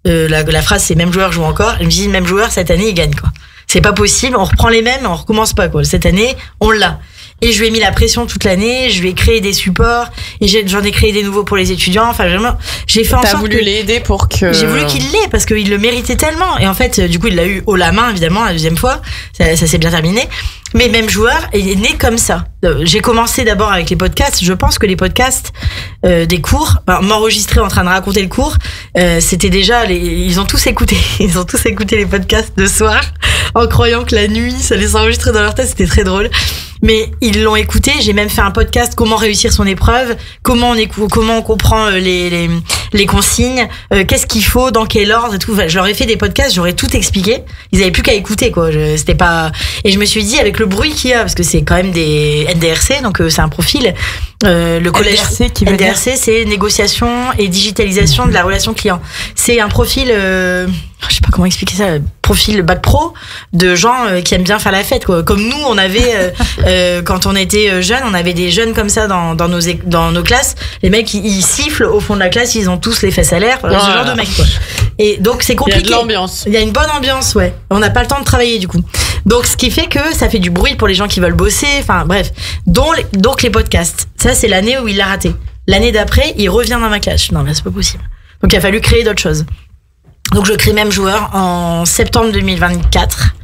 La phrase c'est Même Joueur joue encore. Je me suis dit Même Joueur cette année il gagne, quoi. C'est pas possible, on reprend les mêmes, on recommence pas, quoi. Cette année on l'a. Et je lui ai mis la pression toute l'année, je lui ai créé des supports, et j'en ai créé des nouveaux pour les étudiants. Enfin, vraiment, j'ai fait en sorte. T'as voulu l'aider pour que. J'ai voulu qu'il l'ait, parce qu'il le méritait tellement. Et en fait, du coup, il l'a eu haut la main, évidemment, la deuxième fois. Ça s'est bien terminé. Mais Même Joueur est né comme ça. J'ai commencé d'abord avec les podcasts. Je pense que les podcasts des cours, m'enregistrer en train de raconter le cours, c'était déjà ils ont tous écouté. Ils ont tous écouté les podcasts de soir, en croyant que la nuit, ça les enregistrait dans leur tête. C'était très drôle. Mais ils l'ont écouté. J'ai même fait un podcast comment réussir son épreuve, comment on comprend les consignes, qu'est-ce qu'il faut, dans quel ordre et tout. Enfin, je leur ai fait des podcasts, j'aurais tout expliqué. Ils avaient plus qu'à écouter, quoi. C'était pas. Et je me suis dit, avec le bruit qu'il y a, parce que c'est quand même des NDRC, donc c'est un profil. Le collège NDRC, c'est négociation et digitalisation de la relation client. C'est un profil, je sais pas comment expliquer ça, profil bac pro de gens qui aiment bien faire la fête, quoi. Comme nous, on avait quand on était jeunes, on avait des jeunes comme ça dans nos classes. Les mecs, ils sifflent au fond de la classe, ils ont tous les fesses à l'air, ce genre de mecs, quoi. Et donc c'est compliqué. Il y a de l'ambiance. Il y a une bonne ambiance, ouais. On n'a pas le temps de travailler du coup. Donc ce qui fait que ça fait du bruit pour les gens qui veulent bosser. Enfin bref. Donc les podcasts. Ça c'est l'année où il l'a raté. L'année d'après, il revient dans ma classe. Non mais c'est pas possible. Donc il a fallu créer d'autres choses. Donc je crée Même Joueur en septembre 2024.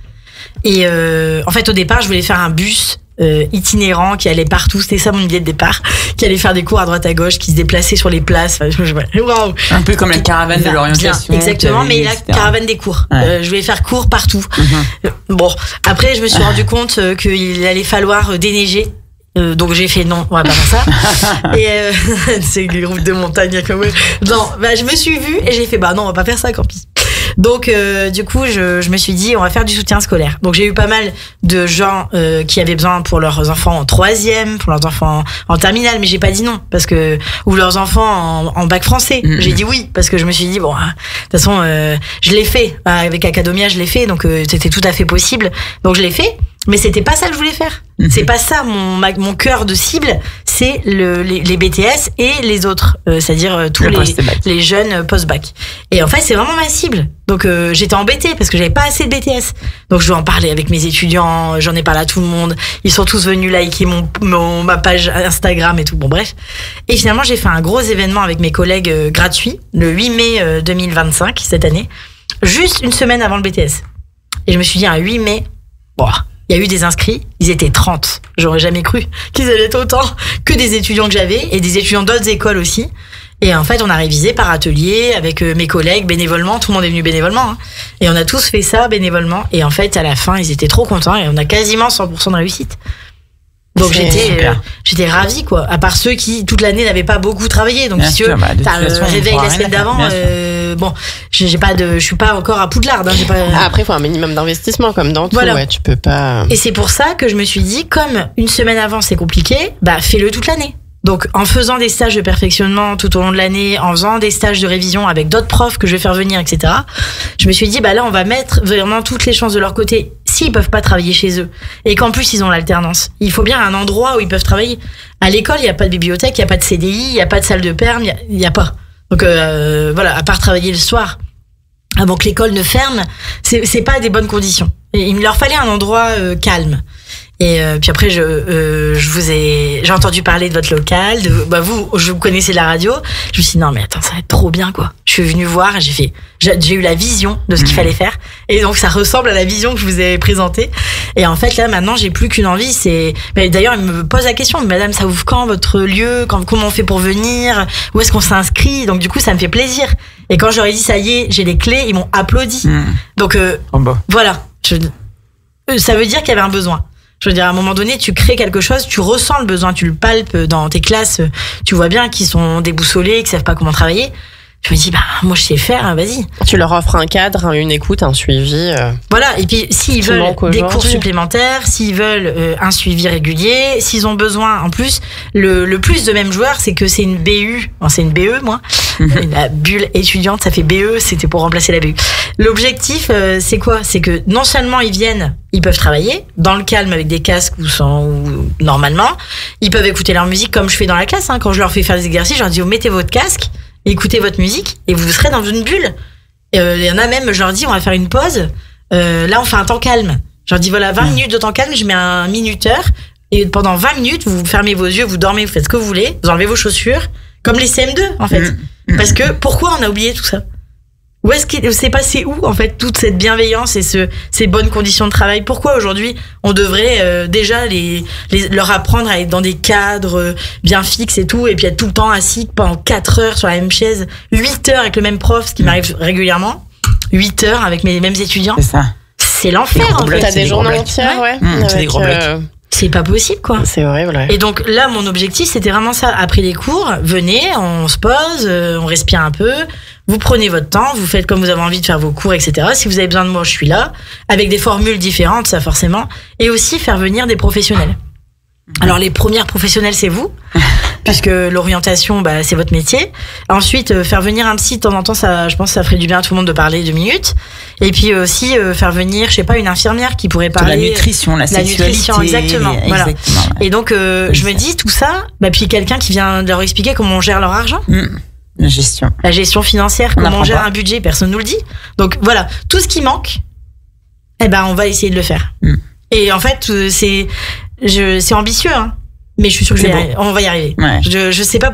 Et en fait au départ je voulais faire un bus itinérant qui allait partout, c'était ça mon idée de départ, qui allait faire des cours à droite à gauche, qui se déplaçait sur les places. Waouh, un peu comme la caravane de l'orientation. Exactement, mais la caravane des cours. Ouais. Je voulais faire cours partout. Bon, après je me suis rendu compte qu'il allait falloir déneiger. Donc j'ai fait non, on va pas faire ça. Et c'est les groupes de montagne comme non, je me suis vue et j'ai fait non, on va pas faire ça, Campus. Donc du coup je me suis dit on va faire du soutien scolaire. Donc j'ai eu pas mal de gens qui avaient besoin pour leurs enfants en 3e, pour leurs enfants en terminale, mais j'ai pas dit non parce que ou leurs enfants en bac français. J'ai dit oui parce que je me suis dit bon de toute façon je l'ai fait avec Academia, je l'ai fait, donc c'était tout à fait possible. Donc je l'ai fait. Mais c'était pas ça que je voulais faire. C'est pas ça mon cœur de cible, c'est les BTS et les autres, c'est-à-dire tous les jeunes post-bac. Et en fait, c'est vraiment ma cible. Donc j'étais embêtée parce que j'avais pas assez de BTS. Donc je dois en parler avec mes étudiants, j'en ai parlé à tout le monde. Ils sont tous venus liker ma page Instagram et tout. Bon bref. Et finalement, j'ai fait un gros événement avec mes collègues gratuit le 8 mai 2025 cette année, juste une semaine avant le BTS. Et je me suis dit un 8 mai, il y a eu des inscrits, ils étaient 30. J'aurais jamais cru qu'ils allaient être autant que des étudiants que j'avais et des étudiants d'autres écoles aussi. Et en fait, on a révisé par atelier avec mes collègues bénévolement. Tout le monde est venu bénévolement. Hein. Et on a tous fait ça bénévolement. Et en fait, à la fin, ils étaient trop contents et on a quasiment 100% de réussite. Donc j'étais ravie, quoi. À part ceux qui toute l'année n'avaient pas beaucoup travaillé. Donc si tu veux, t'as le réveil la semaine d'avant. Bon, je suis pas encore à Poudlard. Hein, Après, il faut un minimum d'investissement comme dans tout. Ouais, tu peux pas. Et c'est pour ça que je me suis dit, comme une semaine avant c'est compliqué, fais-le toute l'année. Donc, en faisant des stages de perfectionnement tout au long de l'année, en faisant des stages de révision avec d'autres profs que je vais faire venir, etc., je me suis dit, là, on va mettre vraiment toutes les chances de leur côté s'ils peuvent pas travailler chez eux. Et qu'en plus, ils ont l'alternance. Il faut bien un endroit où ils peuvent travailler. À l'école, il n'y a pas de bibliothèque, il n'y a pas de CDI, il n'y a pas de salle de perm, il n'y a pas. Donc, à part travailler le soir, avant que l'école ne ferme, c'est pas des bonnes conditions. Et il leur fallait un endroit calme. Et puis après j'ai entendu parler de votre local, je vous connaissais la radio. Je me suis dit non mais attends, ça va être trop bien, quoi. Je suis venue voir, j'ai eu la vision de ce qu'il fallait faire, et donc ça ressemble à la vision que je vous ai présentée. Et en fait là maintenant j'ai plus qu'une envie, d'ailleurs il me pose la question, madame, ça ouvre quand votre lieu, comment on fait pour venir, où est-ce qu'on s'inscrit? Donc du coup ça me fait plaisir. Et quand j'aurais dit ça y est, j'ai les clés, ils m'ont applaudi. Donc voilà, ça veut dire qu'il y avait un besoin. Je veux dire, à un moment donné, tu crées quelque chose, tu ressens le besoin, tu le palpes dans tes classes, tu vois bien qu'ils sont déboussolés, qu'ils savent pas comment travailler. Je me dis, moi je sais faire, vas-y. Tu leur offres un cadre, une écoute, un suivi. Voilà, et puis s'ils veulent des cours supplémentaires, s'ils veulent un suivi régulier, s'ils ont besoin, en plus, le plus de Même Joueur, c'est que c'est une BU, c'est une BE, moi, la bulle étudiante, ça fait BE, c'était pour remplacer la BU. L'objectif, c'est quoi? C'est que non seulement ils viennent, ils peuvent travailler dans le calme avec des casques ou normalement, ils peuvent écouter leur musique comme je fais dans la classe, hein. Quand je leur fais faire des exercices, je leur dis, mettez votre casque, écoutez votre musique et vous serez dans une bulle. Il y en a même, je leur dis, on va faire une pause. Là, on fait un temps calme. Je leur dis, voilà, 20 minutes de temps calme, je mets un minuteur. Et pendant 20 minutes, vous fermez vos yeux, vous dormez, vous faites ce que vous voulez, vous enlevez vos chaussures, comme les CM2, en fait. Parce que, pourquoi on a oublié tout ça? Où est-ce qu'il s'est passé en fait toute cette bienveillance et ces bonnes conditions de travail? Pourquoi aujourd'hui on devrait déjà leur apprendre à être dans des cadres bien fixes et tout, et puis être tout le temps assis pendant 4 heures sur la même chaise, 8 heures avec le même prof, ce qui m'arrive régulièrement, 8 heures avec mes mêmes étudiants. C'est ça. C'est l'enfer, en fait. T'as des journées entières, ouais. C'est des gros blocs. c'est pas possible, quoi. C'est horrible, ouais. Et donc là, mon objectif, c'était vraiment ça. Après les cours, venez, on se pose, on respire un peu, vous prenez votre temps, vous faites comme vous avez envie de faire vos cours, etc. Si vous avez besoin de moi, je suis là, avec des formules différentes, ça forcément. Et aussi faire venir des professionnels. Alors les premières professionnelles, c'est vous, puisque l'orientation, c'est votre métier. Ensuite, faire venir un psy de temps en temps, ça, je pense que ça ferait du bien à tout le monde de parler 2 minutes. Et puis aussi faire venir, je sais pas, une infirmière qui pourrait parler de la nutrition, la sexualité, nutrition, exactement. Voilà. Et donc je me dis tout ça, puis quelqu'un qui vient leur expliquer comment on gère leur argent. La gestion financière, comment on gère un budget, personne nous le dit. Donc voilà, tout ce qui manque, on va essayer de le faire. Et en fait, c'est ambitieux, hein. Mais je suis sûre on va y arriver. Ouais. Je sais pas,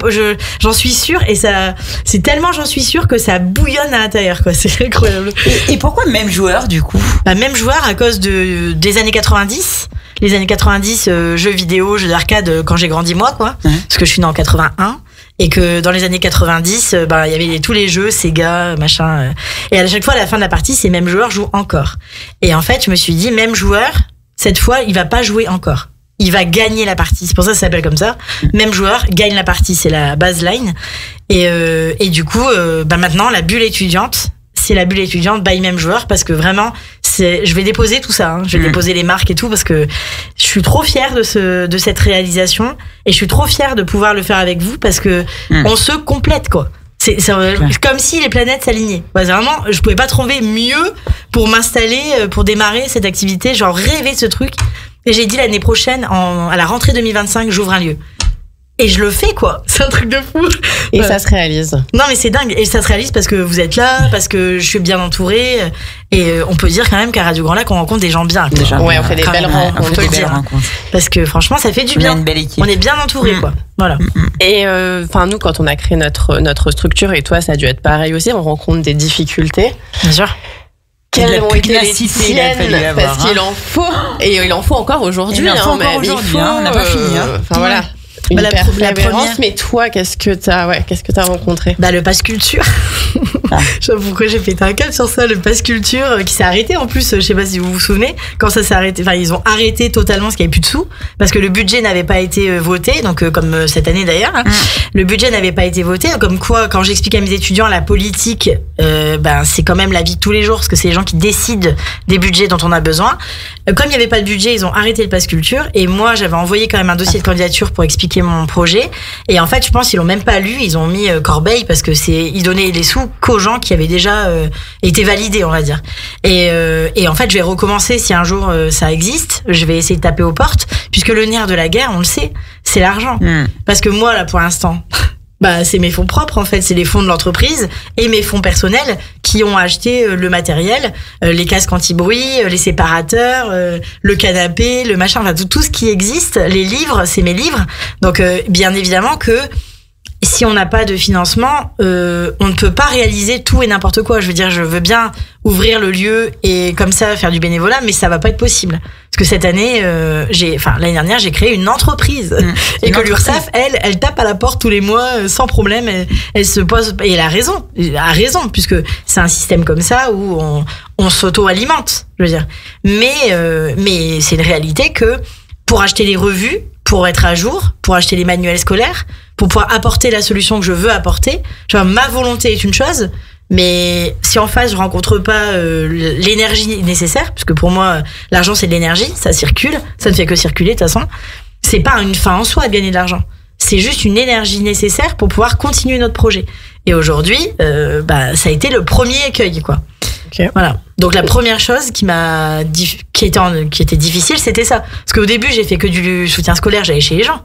j'en suis sûre, et ça, c'est tellement j'en suis sûre que ça bouillonne à l'intérieur, quoi. C'est incroyable. Et pourquoi même joueur, du coup? Même joueur à cause des années 90. Les années 90, jeux vidéo, jeux d'arcade, quand j'ai grandi moi, quoi. Parce que je suis née en 81. Et que dans les années 90, il y avait tous les jeux, Sega, machin. Et à chaque fois, à la fin de la partie, c'est même joueur joue encore. Et en fait, je me suis dit, même joueur, cette fois, il va pas jouer encore. Il va gagner la partie. C'est pour ça que ça s'appelle comme ça. Même joueur gagne la partie, c'est la baseline. Et du coup, maintenant, la bulle étudiante, c'est la bulle étudiante by même joueur, parce que vraiment, je vais déposer tout ça. Je vais déposer les marques et tout, parce que je suis trop fière de cette réalisation, et je suis trop fière de pouvoir le faire avec vous, parce que on se complète, quoi. C'est comme si les planètes s'alignaient. Vraiment, je pouvais pas trouver mieux pour m'installer, pour démarrer cette activité. Genre rêver de ce truc. Et j'ai dit l'année prochaine, à la rentrée 2025, j'ouvre un lieu. Et je le fais, quoi. C'est un truc de fou. Et ça se réalise. Non, mais c'est dingue. Et ça se réalise parce que vous êtes là, parce que je suis bien entourée. Et on peut dire quand même qu'à Radio Grand Lac, on rencontre des gens bien. Ouais, on fait des belles rencontres. On peut le dire. Parce que franchement, ça fait du bien. On a une belle équipe. On est bien entourés, quoi. Voilà. Et nous, quand on a créé notre structure, et toi, ça a dû être pareil aussi, on rencontre des difficultés. Bien sûr. Quelles ont été les tiennes, parce qu'il en faut, et il en faut encore aujourd'hui. On n'a pas fini. Enfin voilà. La première. Mais toi, qu'est-ce que t'as rencontré? Le pass culture. Je sais pas pourquoi j'ai pété un câble sur ça. Le pass culture qui s'est arrêté en plus. Je sais pas si vous vous souvenez quand ça s'est arrêté. Enfin, ils ont arrêté totalement parce qu'il n'y avait plus de sous, parce que le budget n'avait pas été voté. Donc comme cette année d'ailleurs, le budget n'avait pas été voté. Comme quoi, quand j'explique à mes étudiants la politique, c'est quand même la vie de tous les jours, parce que c'est les gens qui décident des budgets dont on a besoin. Comme il n'y avait pas de budget, ils ont arrêté le pass culture. Et moi, j'avais envoyé quand même un dossier de candidature pour expliquer mon projet. Et en fait, je pense qu'ils l'ont même pas lu. Ils ont mis corbeille, parce que ils donnaient les sous qu'aux gens qui avaient déjà été validés, on va dire. Et en fait, je vais recommencer si un jour ça existe. Je vais essayer de taper aux portes, puisque le nerf de la guerre, on le sait, c'est l'argent. Parce que moi, là, pour l'instant, c'est mes fonds propres, en fait. C'est les fonds de l'entreprise et mes fonds personnels qui ont acheté le matériel, les casques anti-bruit, les séparateurs, le canapé, le machin, enfin tout ce qui existe. Les livres, c'est mes livres. Donc, bien évidemment que si on n'a pas de financement, on ne peut pas réaliser tout et n'importe quoi. Je veux dire, je veux bien ouvrir le lieu et comme ça faire du bénévolat, mais ça va pas être possible. Parce que cette année, l'année dernière, j'ai créé une entreprise. Et que l'URSSAF, elle tape à la porte tous les mois sans problème. Elle se pose, et elle a raison, puisque c'est un système comme ça où on s'auto-alimente, je veux dire. Mais c'est une réalité que pour acheter les revues, pour être à jour, pour acheter les manuels scolaires, pour pouvoir apporter la solution que je veux apporter. Genre, ma volonté est une chose, mais si en face je rencontre pas l'énergie nécessaire, parce que pour moi l'argent c'est de l'énergie, ça circule, ça ne fait que circuler de toute façon. C'est pas une fin en soi de gagner de l'argent, c'est juste une énergie nécessaire pour pouvoir continuer notre projet. Et aujourd'hui, ça a été le premier écueil, quoi. Okay. Voilà. Donc la première chose qui était difficile, c'était ça. Parce qu'au début, j'ai fait que du soutien scolaire, j'allais chez les gens.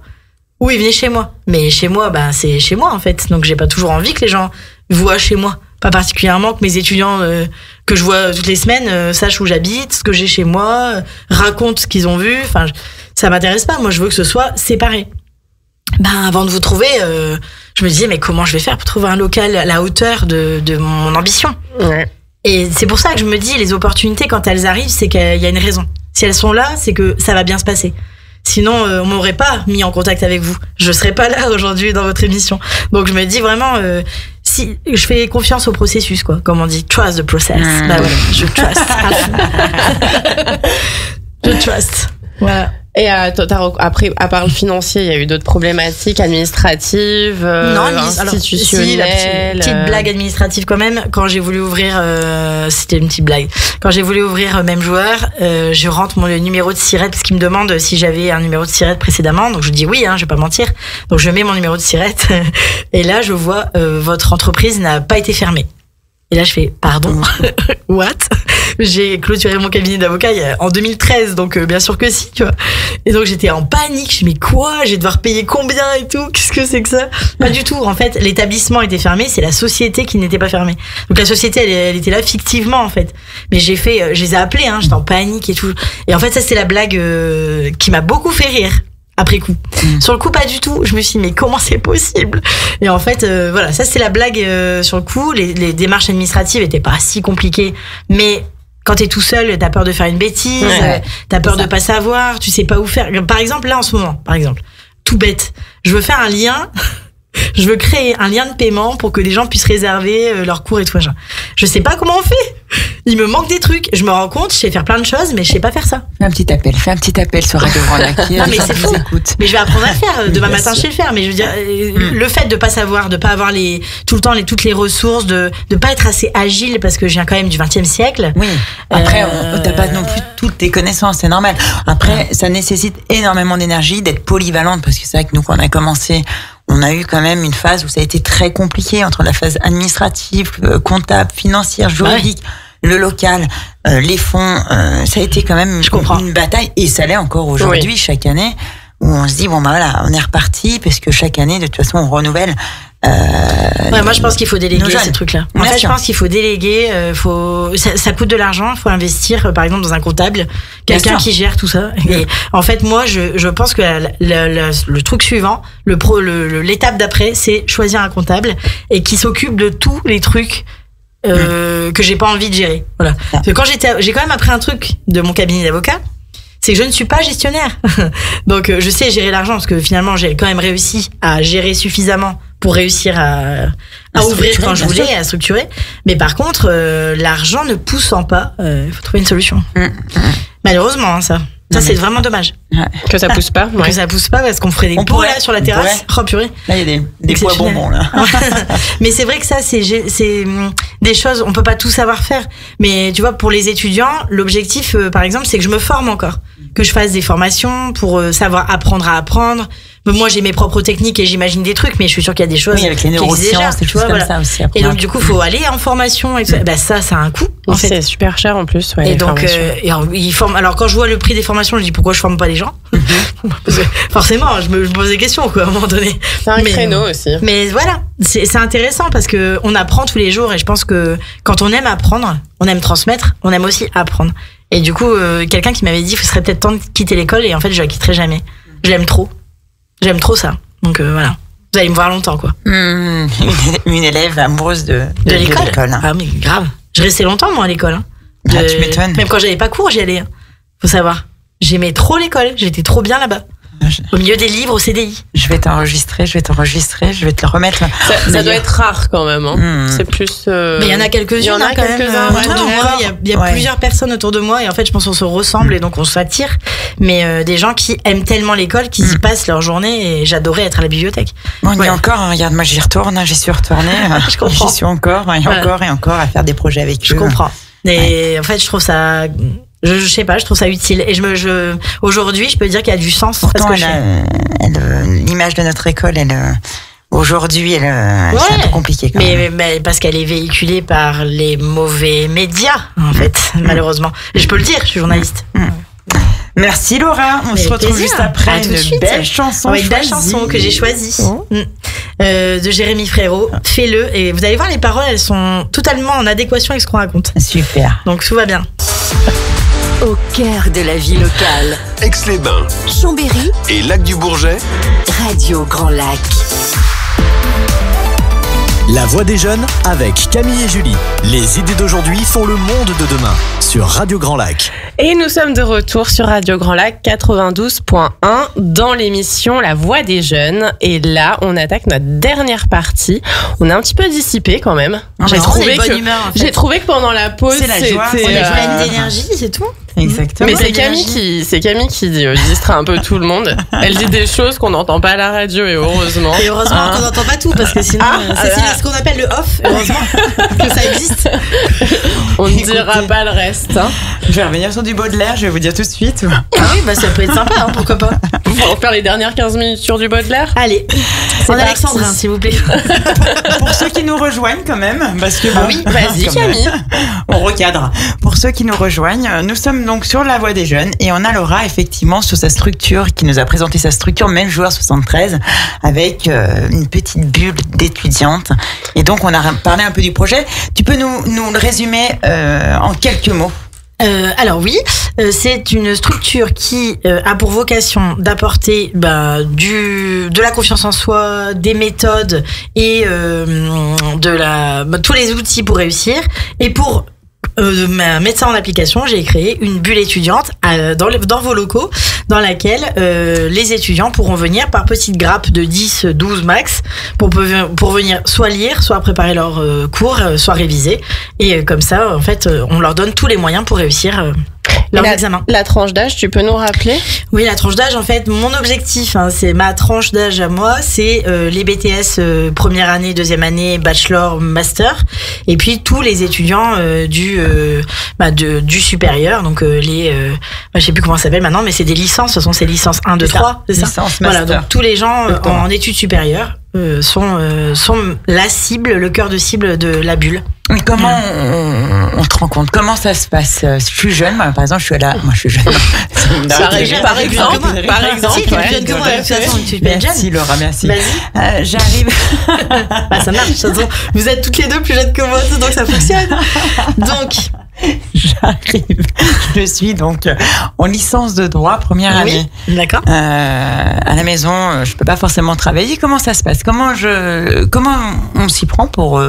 Ou ils venaient chez moi. Mais chez moi, c'est chez moi en fait. Donc j'ai pas toujours envie que les gens voient chez moi. Pas particulièrement que mes étudiants que je vois toutes les semaines sachent où j'habite, ce que j'ai chez moi, racontent ce qu'ils ont vu. Enfin, ça m'intéresse pas. Moi, je veux que ce soit séparé. Avant de vous trouver, je me disais mais comment je vais faire pour trouver un local à la hauteur de mon ambition. Ouais. Et c'est pour ça que je me dis, les opportunités, quand elles arrivent, c'est qu'il y a une raison. Si elles sont là, c'est que ça va bien se passer. Sinon, on m'aurait pas mis en contact avec vous. Je serais pas là aujourd'hui dans votre émission. Donc je me dis vraiment, si je fais confiance au processus, quoi. Comme on dit, trust the process. Voilà, je trust. Je trust. Voilà. Et après, à part le financier, il y a eu d'autres problématiques administratives, institutionnelles. Petite blague administrative quand même. Quand j'ai voulu ouvrir, c'était une petite blague. Quand j'ai voulu ouvrir Même Joueur, je rentre mon numéro de SIRET parce qu'il me demande si j'avais un numéro de SIRET précédemment. Donc je dis oui, je vais pas mentir. Donc je mets mon numéro de SIRET et là je vois votre entreprise n'a pas été fermée. Et là je fais pardon, what? J'ai clôturé mon cabinet d'avocat en 2013, donc bien sûr que si, tu vois. Et donc j'étais en panique, je me dis mais quoi? Je vais devoir payer combien et tout? Qu'est-ce que c'est que ça? Pas du tout. En fait, l'établissement était fermé, c'est la société qui n'était pas fermée. Donc la société, elle était là fictivement en fait. Mais je les ai appelés, j'étais en panique et tout. Et en fait, ça c'était la blague qui m'a beaucoup fait rire. Après coup. Sur le coup, pas du tout. Je me suis dit, mais comment c'est possible? Et en fait, voilà, ça c'est la blague sur le coup. Les démarches administratives étaient pas si compliquées, mais quand t'es tout seul, t'as peur de faire une bêtise, t'as peur de pas savoir, tu sais pas où faire. Par exemple, là en ce moment, tout bête, je veux faire un lien. Je veux créer un lien de paiement pour que les gens puissent réserver leurs cours et tout machin. Je sais pas comment on fait. Il me manque des trucs. Je me rends compte, je sais faire plein de choses, mais je sais pas faire ça. Fais un petit appel sur Radio Grand Lac. Non, mais c'est fou. Mais je vais apprendre à le faire. Demain matin, je sais le faire. Mais je veux dire, le fait de pas savoir, de pas avoir tout le temps toutes les ressources, de pas être assez agile parce que je viens quand même du 20e siècle. Oui. Après, t'as pas non plus toutes tes connaissances, c'est normal. Après, ça nécessite énormément d'énergie, d'être polyvalente parce que c'est vrai que nous, quand on a commencé, on a eu quand même une phase où ça a été très compliqué entre la phase administrative, comptable, financière, juridique, le local, les fonds. Ça a été quand même une bataille et ça l'est encore aujourd'hui, chaque année, où on se dit, bon, bah voilà, on est reparti parce que chaque année, de toute façon, on renouvelle. Moi je pense qu'il faut déléguer ces trucs-là. En fait, je pense qu'il faut déléguer. Ça coûte de l'argent. Il faut investir, par exemple, dans un comptable, quelqu'un qui gère tout ça. Et en fait, moi, je pense que le truc suivant, l'étape d'après, c'est choisir un comptable et qui s'occupe de tous les trucs que j'ai pas envie de gérer. Voilà. Parce que j'ai quand même appris un truc de mon cabinet d'avocat. C'est que je ne suis pas gestionnaire. Donc, je sais gérer l'argent parce que finalement, j'ai quand même réussi à gérer suffisamment pour réussir à ouvrir quand je voulais, à structurer. Mais par contre, l'argent ne poussant pas, il faut trouver une solution. Malheureusement, ça. Ça, c'est vraiment dommage. Que ça pousse pas. Que ça pousse pas parce qu'on ferait des pots là sur la terrasse. Oh purée. Là, il y a des pois bonbons là. Mais c'est vrai que ça, c'est des choses, on peut pas tout savoir faire. Mais tu vois, pour les étudiants, l'objectif, par exemple, c'est que je me forme encore. Que je fasse des formations pour savoir apprendre à apprendre. Moi, j'ai mes propres techniques et j'imagine des trucs, mais je suis sûre qu'il y a des choses avec les neurosciences, des choses comme ça aussi. Et donc, du coup, faut aller en formation. Et ça a un coût. En fait, c'est super cher en plus. Et donc, ils forment. Alors, quand je vois le prix des formations, je dis pourquoi je forme pas les gens. Forcément, je me pose des questions, quoi, à un moment donné. C'est un créneau aussi. Mais voilà, c'est intéressant parce que on apprend tous les jours et je pense que quand on aime apprendre, on aime transmettre, on aime aussi apprendre. Et du coup, quelqu'un qui m'avait dit, il serait peut-être temps de quitter l'école et en fait, je la quitterai jamais. Je l'aime trop. J'aime trop ça. Donc voilà. Vous allez me voir longtemps, quoi. Une élève amoureuse de l'école. Ah, mais grave. Je restais longtemps, moi, à l'école. Tu m'étonnes. Même quand j'avais pas cours, j'y allais. Faut savoir. J'aimais trop l'école. J'étais trop bien là-bas. Au milieu des livres, au CDI. Je vais t'enregistrer, je vais te le remettre. Ça doit être rare quand même. C'est plus. Mais il y en a quelques-unes. Il y en a quelques-uns. Il y a plusieurs personnes autour de moi et en fait, je pense qu'on se ressemble et donc on s'attire. Mais des gens qui aiment tellement l'école qu'ils y passent leur journée et j'adorais être à la bibliothèque. Bon, il y a encore, regarde, moi j'y retourne, j'y suis retournée. Je comprends. J'y suis encore et encore à faire des projets avec eux. Je comprends. Et en fait, je trouve ça. Je sais pas, je trouve ça utile. Et aujourd'hui, je peux dire qu'il y a du sens. Pourtant, l'image de notre école, aujourd'hui, c'est un peu compliqué. Mais parce qu'elle est véhiculée par les mauvais médias, en fait, malheureusement. Et je peux le dire, je suis journaliste. Merci Laura, on se retrouve juste après une belle chanson. Une belle chanson que j'ai choisie de Jérémy Frérot. Fais-le et vous allez voir, les paroles, elles sont totalement en adéquation avec ce qu'on raconte. Super. Donc tout va bien. Au cœur de la vie locale. Aix-les-Bains, Chambéry et Lac-du-Bourget. Radio Grand Lac. La voix des jeunes avec Camille et Julie. Les idées d'aujourd'hui font le monde de demain sur Radio Grand Lac. Et nous sommes de retour sur Radio Grand Lac 92.1 dans l'émission La Voix des jeunes. Et là, on attaque notre dernière partie. On est un petit peu dissipé quand même. J'ai trouvé que pendant la pause, c'est la joie, on est pleine d'énergie, c'est tout. Exactement. Mais c'est Camille qui distrait un peu tout le monde. Elle dit des choses qu'on n'entend pas à la radio et heureusement. Et heureusement qu'on n'entend pas tout parce que sinon c'est ce qu'on appelle le off. Heureusement que ça existe. On ne dira pas le reste. Je vais revenir sur du Baudelaire, je vais vous dire tout de suite. Ah oui, bah ça peut être sympa, hein, pourquoi pas. On va faire les dernières 15 minutes sur du Baudelaire. Allez, c'est Alexandrin, s'il vous plaît. Pour ceux qui nous rejoignent quand même, parce que oui, vas-y Camille. On recadre. Pour ceux qui nous rejoignent, nous sommes donc sur La Voix des Jeunes et on a Laura effectivement sur sa structure, qui nous a présenté sa structure Même Joueur 73 avec une petite bulle d'étudiantes. Et donc on a parlé un peu du projet. Tu peux nous le résumer en quelques mots? Alors oui, c'est une structure qui a pour vocation d'apporter de la confiance en soi, des méthodes et tous les outils pour réussir. Et pour mettre ça en application, j'ai créé une bulle étudiante dans vos locaux, dans laquelle les étudiants pourront venir par petites grappes de 10, 12 max pour venir soit lire, soit préparer leur cours, soit réviser. Et comme ça, en fait, on leur donne tous les moyens pour réussir leur examen. La tranche d'âge, tu peux nous rappeler? Oui, la tranche d'âge, en fait, mon objectif, c'est ma tranche d'âge à moi, c'est les BTS première année, deuxième année, bachelor, master, et puis tous les étudiants du supérieur, donc je sais plus comment ça s'appelle maintenant, mais c'est des licences, ce sont ces licences 1, 2, 3, c'est ça? Licence, voilà, master. donc tous les gens en études supérieures sont la cible, le cœur de cible de la bulle. Mais comment on te rend compte? Comment ça se passe? Je suis jeune, moi, par exemple, je suis jeune. Par exemple, si, tu es plus jeune que moi, de toute façon, tu es jeune. Merci Laura, merci. Vas-y. J'arrive. Ça marche. Vous êtes toutes les deux plus jeunes que moi, donc ça fonctionne. Donc. J'arrive. Je suis donc en licence de droit première année. D'accord. À la maison, je peux pas forcément travailler. Comment ça se passe? Comment on s'y prend pour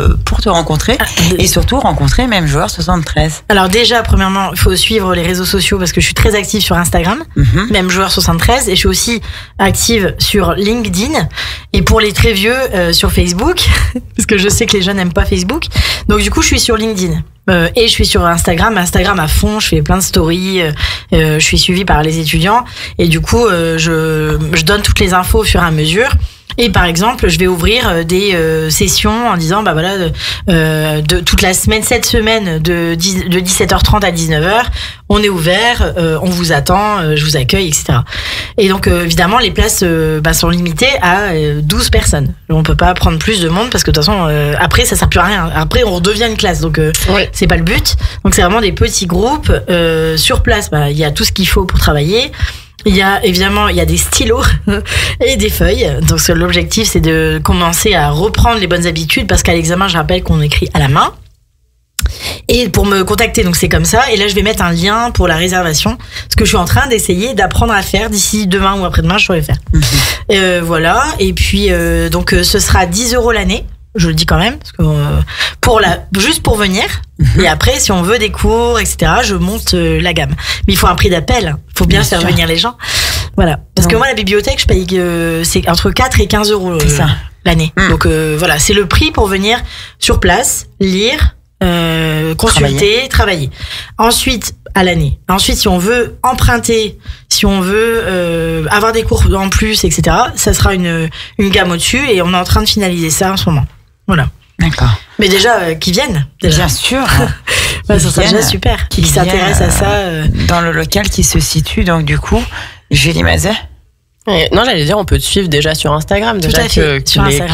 te rencontrer et surtout rencontrer Même Joueur 73? Alors déjà, premièrement, il faut suivre les réseaux sociaux parce que je suis très active sur Instagram, Même Joueur 73, et je suis aussi active sur LinkedIn et pour les très vieux sur Facebook parce que je sais que les jeunes n'aiment pas Facebook. Donc du coup, je suis sur LinkedIn. Et je suis sur Instagram à fond, je fais plein de stories, je suis suivie par les étudiants et du coup je donne toutes les infos au fur et à mesure. Et par exemple, je vais ouvrir des sessions en disant de toute la semaine, cette semaine de 17h30 à 19h, on est ouvert, on vous attend, je vous accueille, etc. Et donc évidemment, les places sont limitées à 12 personnes. On peut pas prendre plus de monde parce que de toute façon après ça sert plus à rien. Après on redevient une classe, donc c'est pas le but. Donc c'est vraiment des petits groupes sur place. Il y a tout ce qu'il faut pour travailler. Il y a des stylos et des feuilles. Donc l'objectif c'est de commencer à reprendre les bonnes habitudes parce qu'à l'examen je rappelle qu'on écrit à la main. Et pour me contacter, donc c'est comme ça. Et là je vais mettre un lien pour la réservation, ce que je suis en train d'essayer d'apprendre à faire d'ici demain ou après-demain, je saurai faire. Voilà. Et puis donc ce sera 10 € l'année. Je le dis quand même, parce que juste pour venir. Et après, si on veut des cours, etc., je monte la gamme. Mais il faut un prix d'appel. Il faut bien faire venir les gens. Voilà. Parce que moi, la bibliothèque, je paye c'est entre 4 et 15 € l'année. Donc voilà, c'est le prix pour venir sur place, lire, consulter, travailler. Ensuite, à l'année. Ensuite, si on veut emprunter, si on veut avoir des cours en plus, etc., ça sera une gamme au-dessus et on est en train de finaliser ça en ce moment. Voilà. D'accord. Mais déjà, qu'ils viennent. Déjà. Bien sûr. Ça serait déjà super. Qu'ils s'intéressent à ça. Dans le local qui se situe, donc du coup, Julie Mazet. Non, j'allais dire, on peut te suivre déjà sur Instagram. Déjà que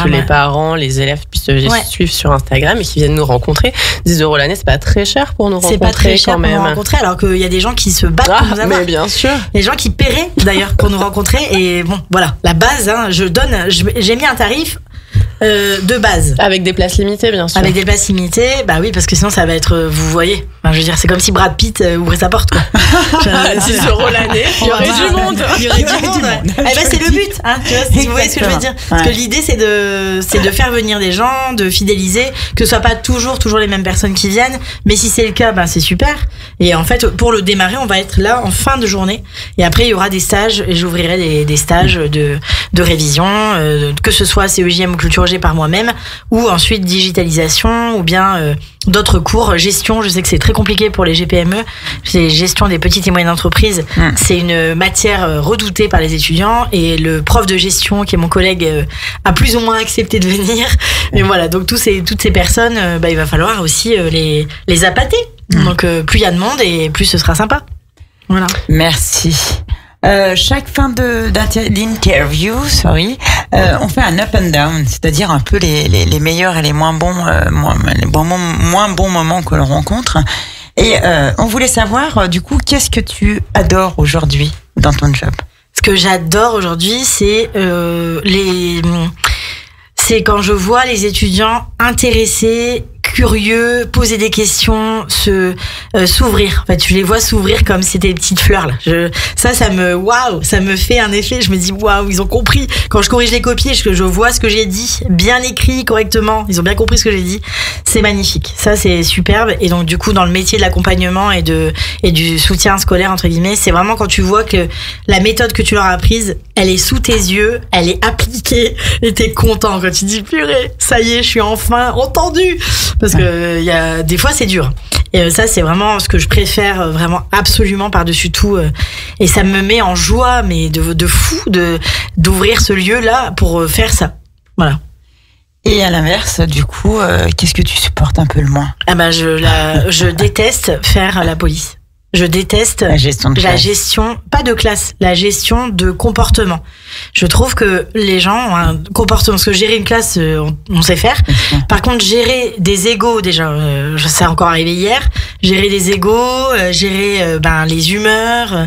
les parents, les élèves puissent te suivre sur Instagram et qu'ils viennent nous rencontrer. 10 € l'année, c'est pas très cher pour nous rencontrer. C'est pas très cher quand même. Pour nous rencontrer, alors qu'il y a des gens qui se battent pour nous avoir. Mais bien sûr. Il y a des gens qui paieraient d'ailleurs pour nous rencontrer. Et bon, voilà, la base, j'ai mis un tarif de base. Avec des places limitées, bien sûr. Avec des places limitées, bah oui, parce que sinon ça va être, vous voyez, je veux dire, c'est comme si Brad Pitt ouvrait sa porte, quoi. 10 € l'année, il y aurait du monde. Il y aurait du monde. C'est le but, hein, tu vois, si vous voyez ce que je veux dire. Parce que l'idée, c'est de faire venir des gens, de fidéliser, que ce soit pas toujours les mêmes personnes qui viennent, mais si c'est le cas, c'est super. Et en fait, pour le démarrer, on va être là en fin de journée. Et après, il y aura des stages, et j'ouvrirai des stages de révision, que ce soit CEJM ou culture projet par moi-même, ou ensuite digitalisation, ou bien d'autres cours, gestion. Je sais que c'est très compliqué pour les GPME. C'est gestion des petites et moyennes entreprises. C'est une matière redoutée par les étudiants, et le prof de gestion, qui est mon collègue, a plus ou moins accepté de venir. Mais voilà, donc toutes ces personnes, il va falloir aussi les appâter. Donc plus il y a de monde et plus ce sera sympa. Voilà. Merci. Chaque fin d'interview, on fait un up and down, c'est-à-dire un peu les meilleurs et les moins bons, moins bons moments que l'on rencontre. Et on voulait savoir, du coup, qu'est-ce que tu adores aujourd'hui dans ton job? Ce que j'adore aujourd'hui, c'est c'est quand je vois les étudiants intéressés, curieux, poser des questions, s'ouvrir. En fait, je les vois s'ouvrir comme si c'était des petites fleurs là. Ça me fait un effet. Je me dis waouh, ils ont compris. Quand je corrige les copies, je vois ce que j'ai dit, bien écrit correctement. Ils ont bien compris ce que j'ai dit. C'est magnifique. Ça, c'est superbe. Et donc du coup, dans le métier de l'accompagnement et du soutien scolaire entre guillemets, c'est vraiment quand tu vois que la méthode que tu leur as apprise, elle est sous tes yeux, elle est appliquée, et t'es content quand tu dis purée, ça y est, je suis enfin entendu. Parce que des fois c'est dur. Et ça, c'est vraiment ce que je préfère vraiment absolument par-dessus tout. Et ça me met en joie, mais de fou, d'ouvrir ce lieu-là pour faire ça. Voilà. Et à l'inverse, du coup, qu'est-ce que tu supportes un peu le moins? Je déteste faire la police. Je déteste la gestion, pas de classe, la gestion de comportement. Je trouve que les gens ont un comportement, parce que gérer une classe, on sait faire. Par contre, gérer des égos, déjà, ça a encore arrivé hier, gérer des égos, gérer les humeurs,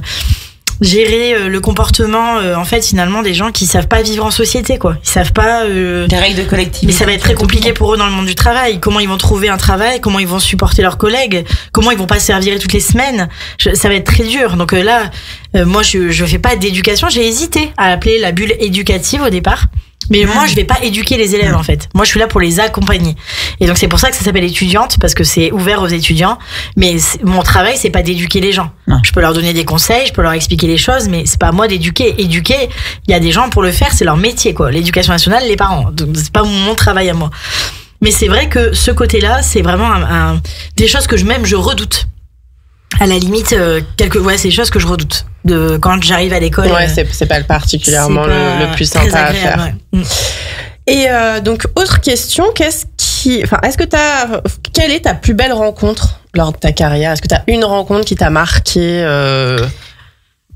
gérer le comportement, en fait, finalement, des gens qui savent pas vivre en société, quoi. Ils savent pas des règles de collectivité. Mais ça va être très compliqué pour eux dans le monde du travail. Comment ils vont trouver un travail, comment ils vont supporter leurs collègues, comment ils vont pas se faire virer toutes les semaines. Ça va être très dur. Donc là, moi, je fais pas d'éducation. J'ai hésité à appeler la bulle éducative au départ. Mais moi, je vais pas éduquer les élèves, en fait. Moi, je suis là pour les accompagner. Et donc, c'est pour ça que ça s'appelle étudiante, parce que c'est ouvert aux étudiants. Mais mon travail, c'est pas d'éduquer les gens. Non. Je peux leur donner des conseils, je peux leur expliquer les choses, mais c'est pas à moi d'éduquer. Éduquer, il y a des gens pour le faire, c'est leur métier, quoi. L'éducation nationale, les parents. Donc, c'est pas mon travail à moi. Mais c'est vrai que ce côté-là, c'est vraiment des choses que je redoute. À la limite, c'est des choses que je redoute. Quand j'arrive à l'école. Ouais, c'est pas particulièrement le plus sympa à faire. Ouais. Et donc, autre question, quelle est ta plus belle rencontre lors de ta carrière? Est-ce que t'as une rencontre qui t'a marqué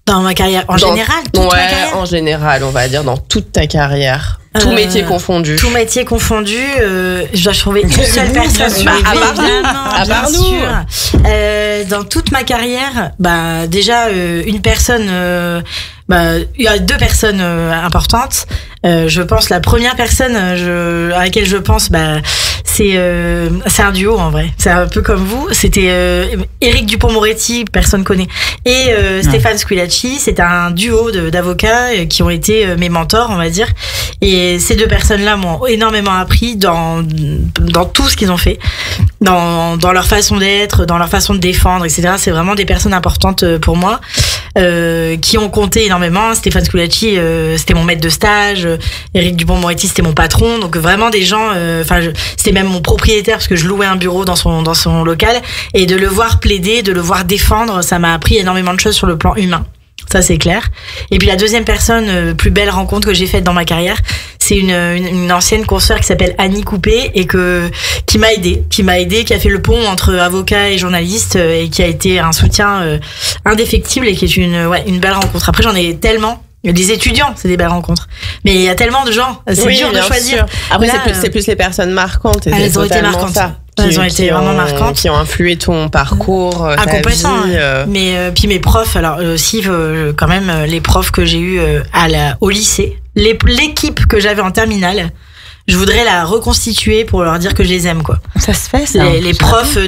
dans ma carrière en général? Ma carrière en général, on va dire, dans toute ta carrière. Tout métier confondu. Tout métier confondu, je dois trouver une seule personne. À part nous. Dans toute ma carrière, déjà une personne. Il y a deux personnes importantes. Je pense la première personne à laquelle je pense, c'est un duo en vrai. C'est un peu comme vous. C'était Éric Dupond-Moretti, personne connaît, et Stéphane Squillaci. C'était un duo d'avocats qui ont été mes mentors, on va dire. Et ces deux personnes-là m'ont énormément appris dans tout ce qu'ils ont fait, dans leur façon d'être, dans leur façon de défendre, etc. C'est vraiment des personnes importantes pour moi, qui ont compté énormément. Stéphane Squillaci, c'était mon maître de stage. Éric Dupond-Moretti, c'était mon patron. Donc vraiment des gens. C'était même mon propriétaire parce que je louais un bureau dans son local. Et de le voir plaider, de le voir défendre, ça m'a appris énormément de choses sur le plan humain. Ça, c'est clair. Et puis la deuxième personne, plus belle rencontre que j'ai faite dans ma carrière, c'est une ancienne consoeur qui s'appelle Annie Coupé et qui m'a aidée, qui a fait le pont entre avocat et journaliste et qui a été un soutien indéfectible et qui est une belle rencontre. Après, j'en ai tellement. Des étudiants, c'est des belles rencontres. Mais il y a tellement de gens, c'est dur de choisir. Sûr. Après, c'est plus les personnes marquantes. Elles ont été marquantes. Elles ont été vraiment marquantes. Qui ont influé ton parcours, ta vie. Mais puis mes profs, alors aussi quand même les profs que j'ai eu au lycée, l'équipe que j'avais en terminale, je voudrais la reconstituer pour leur dire que je les aime, quoi. Ça se fait, ça. Les profs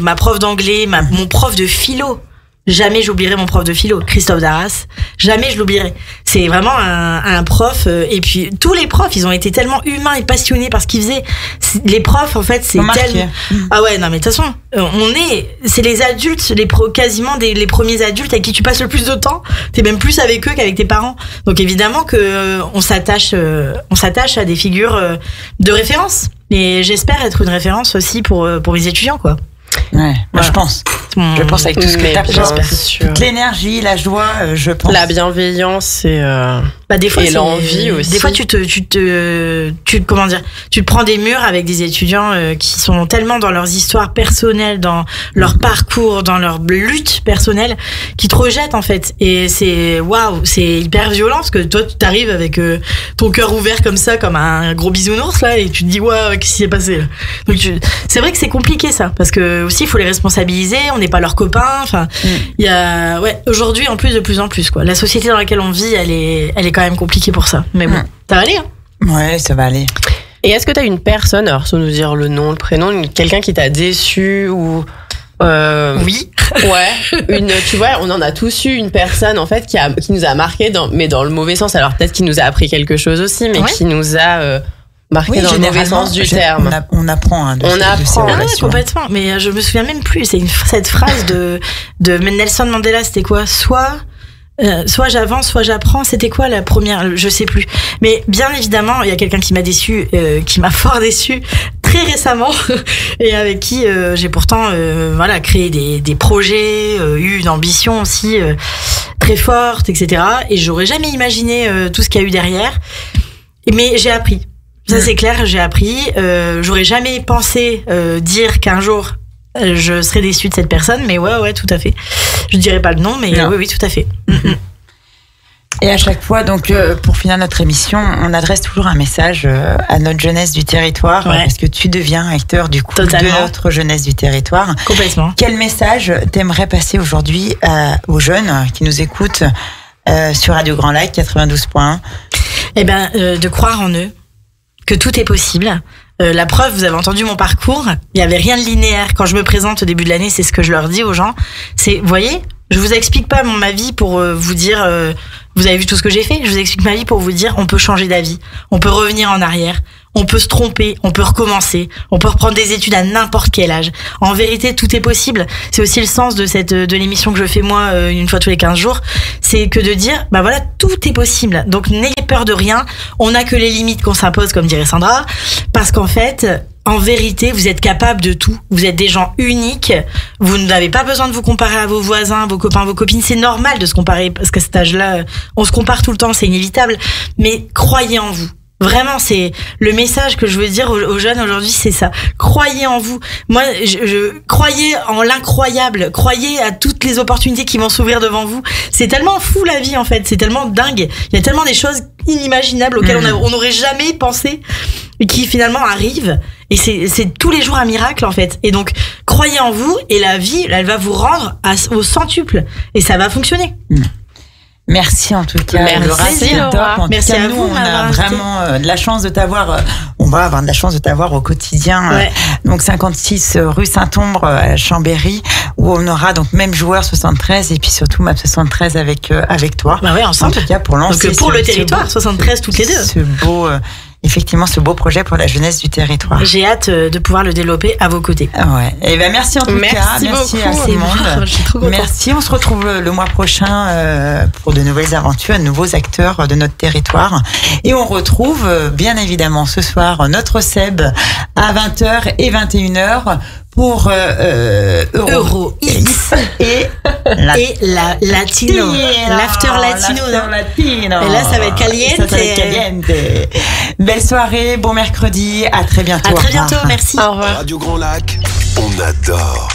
ma prof d'anglais, mon prof de philo. jamais j'oublierai mon prof de philo, Christophe Darras. Jamais je l'oublierai. C'est vraiment un prof. Et puis tous les profs, ils ont été tellement humains et passionnés par ce qu'ils faisaient. Les profs, en fait, c'est tellement. Ah ouais, non mais de toute façon, c'est les adultes, quasiment les premiers adultes avec qui tu passes le plus de temps. T'es même plus avec eux qu'avec tes parents. Donc évidemment que on s'attache à des figures de référence. Et j'espère être une référence aussi pour mes étudiants, quoi. Ouais, moi je pense avec tout ce que t'apportes, toute l'énergie, la joie, je pense. La bienveillance et des fois, et l'envie aussi. Des fois, tu te prends des murs avec des étudiants qui sont tellement dans leurs histoires personnelles, dans leur parcours, dans leur lutte personnelle, qui te rejettent en fait. Et c'est hyper violent parce que toi, tu t'arrives avec ton cœur ouvert comme ça, comme un gros bisounours là, et tu te dis qu'est-ce qui s'est passé là. Donc c'est vrai que c'est compliqué ça, parce que aussi il faut les responsabiliser. On n'est pas leurs copains. Enfin, il y a aujourd'hui en plus de plus en plus quoi. La société dans laquelle on vit, elle est quand même compliqué pour ça. Mais bon, ça va aller. Hein. Ouais, ça va aller. Et est-ce que tu as une personne, alors sans nous dire le nom, le prénom, quelqu'un qui t'a déçu ou oui. Ouais. Tu vois, on en a tous eu une personne en fait qui nous a marqué mais dans le mauvais sens. Alors peut-être qu'il nous a appris quelque chose aussi, mais qui nous a marqué dans le mauvais sens du terme. On apprend. On apprend. Complètement. Mais je me souviens même plus. C'est cette phrase de Nelson Mandela. C'était quoi? Soit j'avance, soit j'apprends. C'était quoi la première? Je sais plus. Mais bien évidemment, il y a quelqu'un qui m'a déçu, qui m'a fort déçu très récemment, et avec qui j'ai pourtant créé des projets, eu une ambition aussi très forte, etc. Et j'aurais jamais imaginé tout ce qu'il y a eu derrière. Mais j'ai appris. Ça c'est clair, j'ai appris. J'aurais jamais pensé dire qu'un jour je serais déçue de cette personne, mais ouais, tout à fait. Je dirais pas le nom, mais oui, tout à fait. Et à chaque fois, donc, pour finir notre émission, on adresse toujours un message à notre jeunesse du territoire, parce que tu deviens acteur du coup de notre jeunesse du territoire. Complètement. Quel message t'aimerais passer aujourd'hui aux jeunes qui nous écoutent sur Radio Grand Lac 92.1? De croire en eux, que tout est possible. La preuve, vous avez entendu mon parcours, il n'y avait rien de linéaire. Quand je me présente au début de l'année, c'est ce que je leur dis aux gens. Vous voyez, je vous explique pas ma vie pour vous dire, vous avez vu tout ce que j'ai fait. Je vous explique ma vie pour vous dire, on peut changer d'avis, on peut revenir en arrière, on peut se tromper, on peut recommencer, on peut reprendre des études à n'importe quel âge. En vérité, tout est possible. C'est aussi le sens de l'émission que je fais moi une fois tous les 15 jours. C'est que de dire, tout est possible. Donc n'ayez peur de rien. On n'a que les limites qu'on s'impose, comme dirait Sandra. Parce qu'en fait, en vérité, vous êtes capable de tout. Vous êtes des gens uniques. Vous n'avez pas besoin de vous comparer à vos voisins, vos copains, vos copines. C'est normal de se comparer parce qu'à cet âge-là, on se compare tout le temps, c'est inévitable. Mais croyez en vous. Vraiment, c'est le message que je veux dire aux jeunes aujourd'hui, c'est ça. Croyez en vous. Moi, croyez en l'incroyable. Croyez à toutes les opportunités qui vont s'ouvrir devant vous. C'est tellement fou la vie en fait. C'est tellement dingue. Il y a tellement des choses inimaginables auxquelles on n'aurait jamais pensé et qui finalement arrivent. Et c'est tous les jours un miracle en fait. Et donc, croyez en vous et la vie, elle va vous rendre au centuple. Et ça va fonctionner. Merci en tout cas. Merci Laura. Merci à vous. On a vraiment de la chance de t'avoir. On va avoir de la chance de t'avoir au quotidien. Ouais. Donc 56 rue Saint-Ombre à Chambéry, où on aura donc même joueur 73 et puis surtout MAP 73 avec toi. Ensemble. En tout cas pour lancer. Donc pour le territoire 73 toutes les deux. Ce beau. Effectivement, ce beau projet pour la jeunesse du territoire. J'ai hâte de pouvoir le développer à vos côtés. Ouais. Et merci en tout cas. Merci à tout le monde. Je suis trop contente. Merci. On se retrouve le mois prochain pour de nouvelles aventures, de nouveaux acteurs de notre territoire. Et on retrouve bien évidemment ce soir notre Seb à 20h et 21h pour Euro X et la Latino. L'after Latino. Et là, ça va être caliente. Belle soirée, bon mercredi, à très bientôt. À très bientôt, merci. Au revoir. Radio Grand Lac, on adore.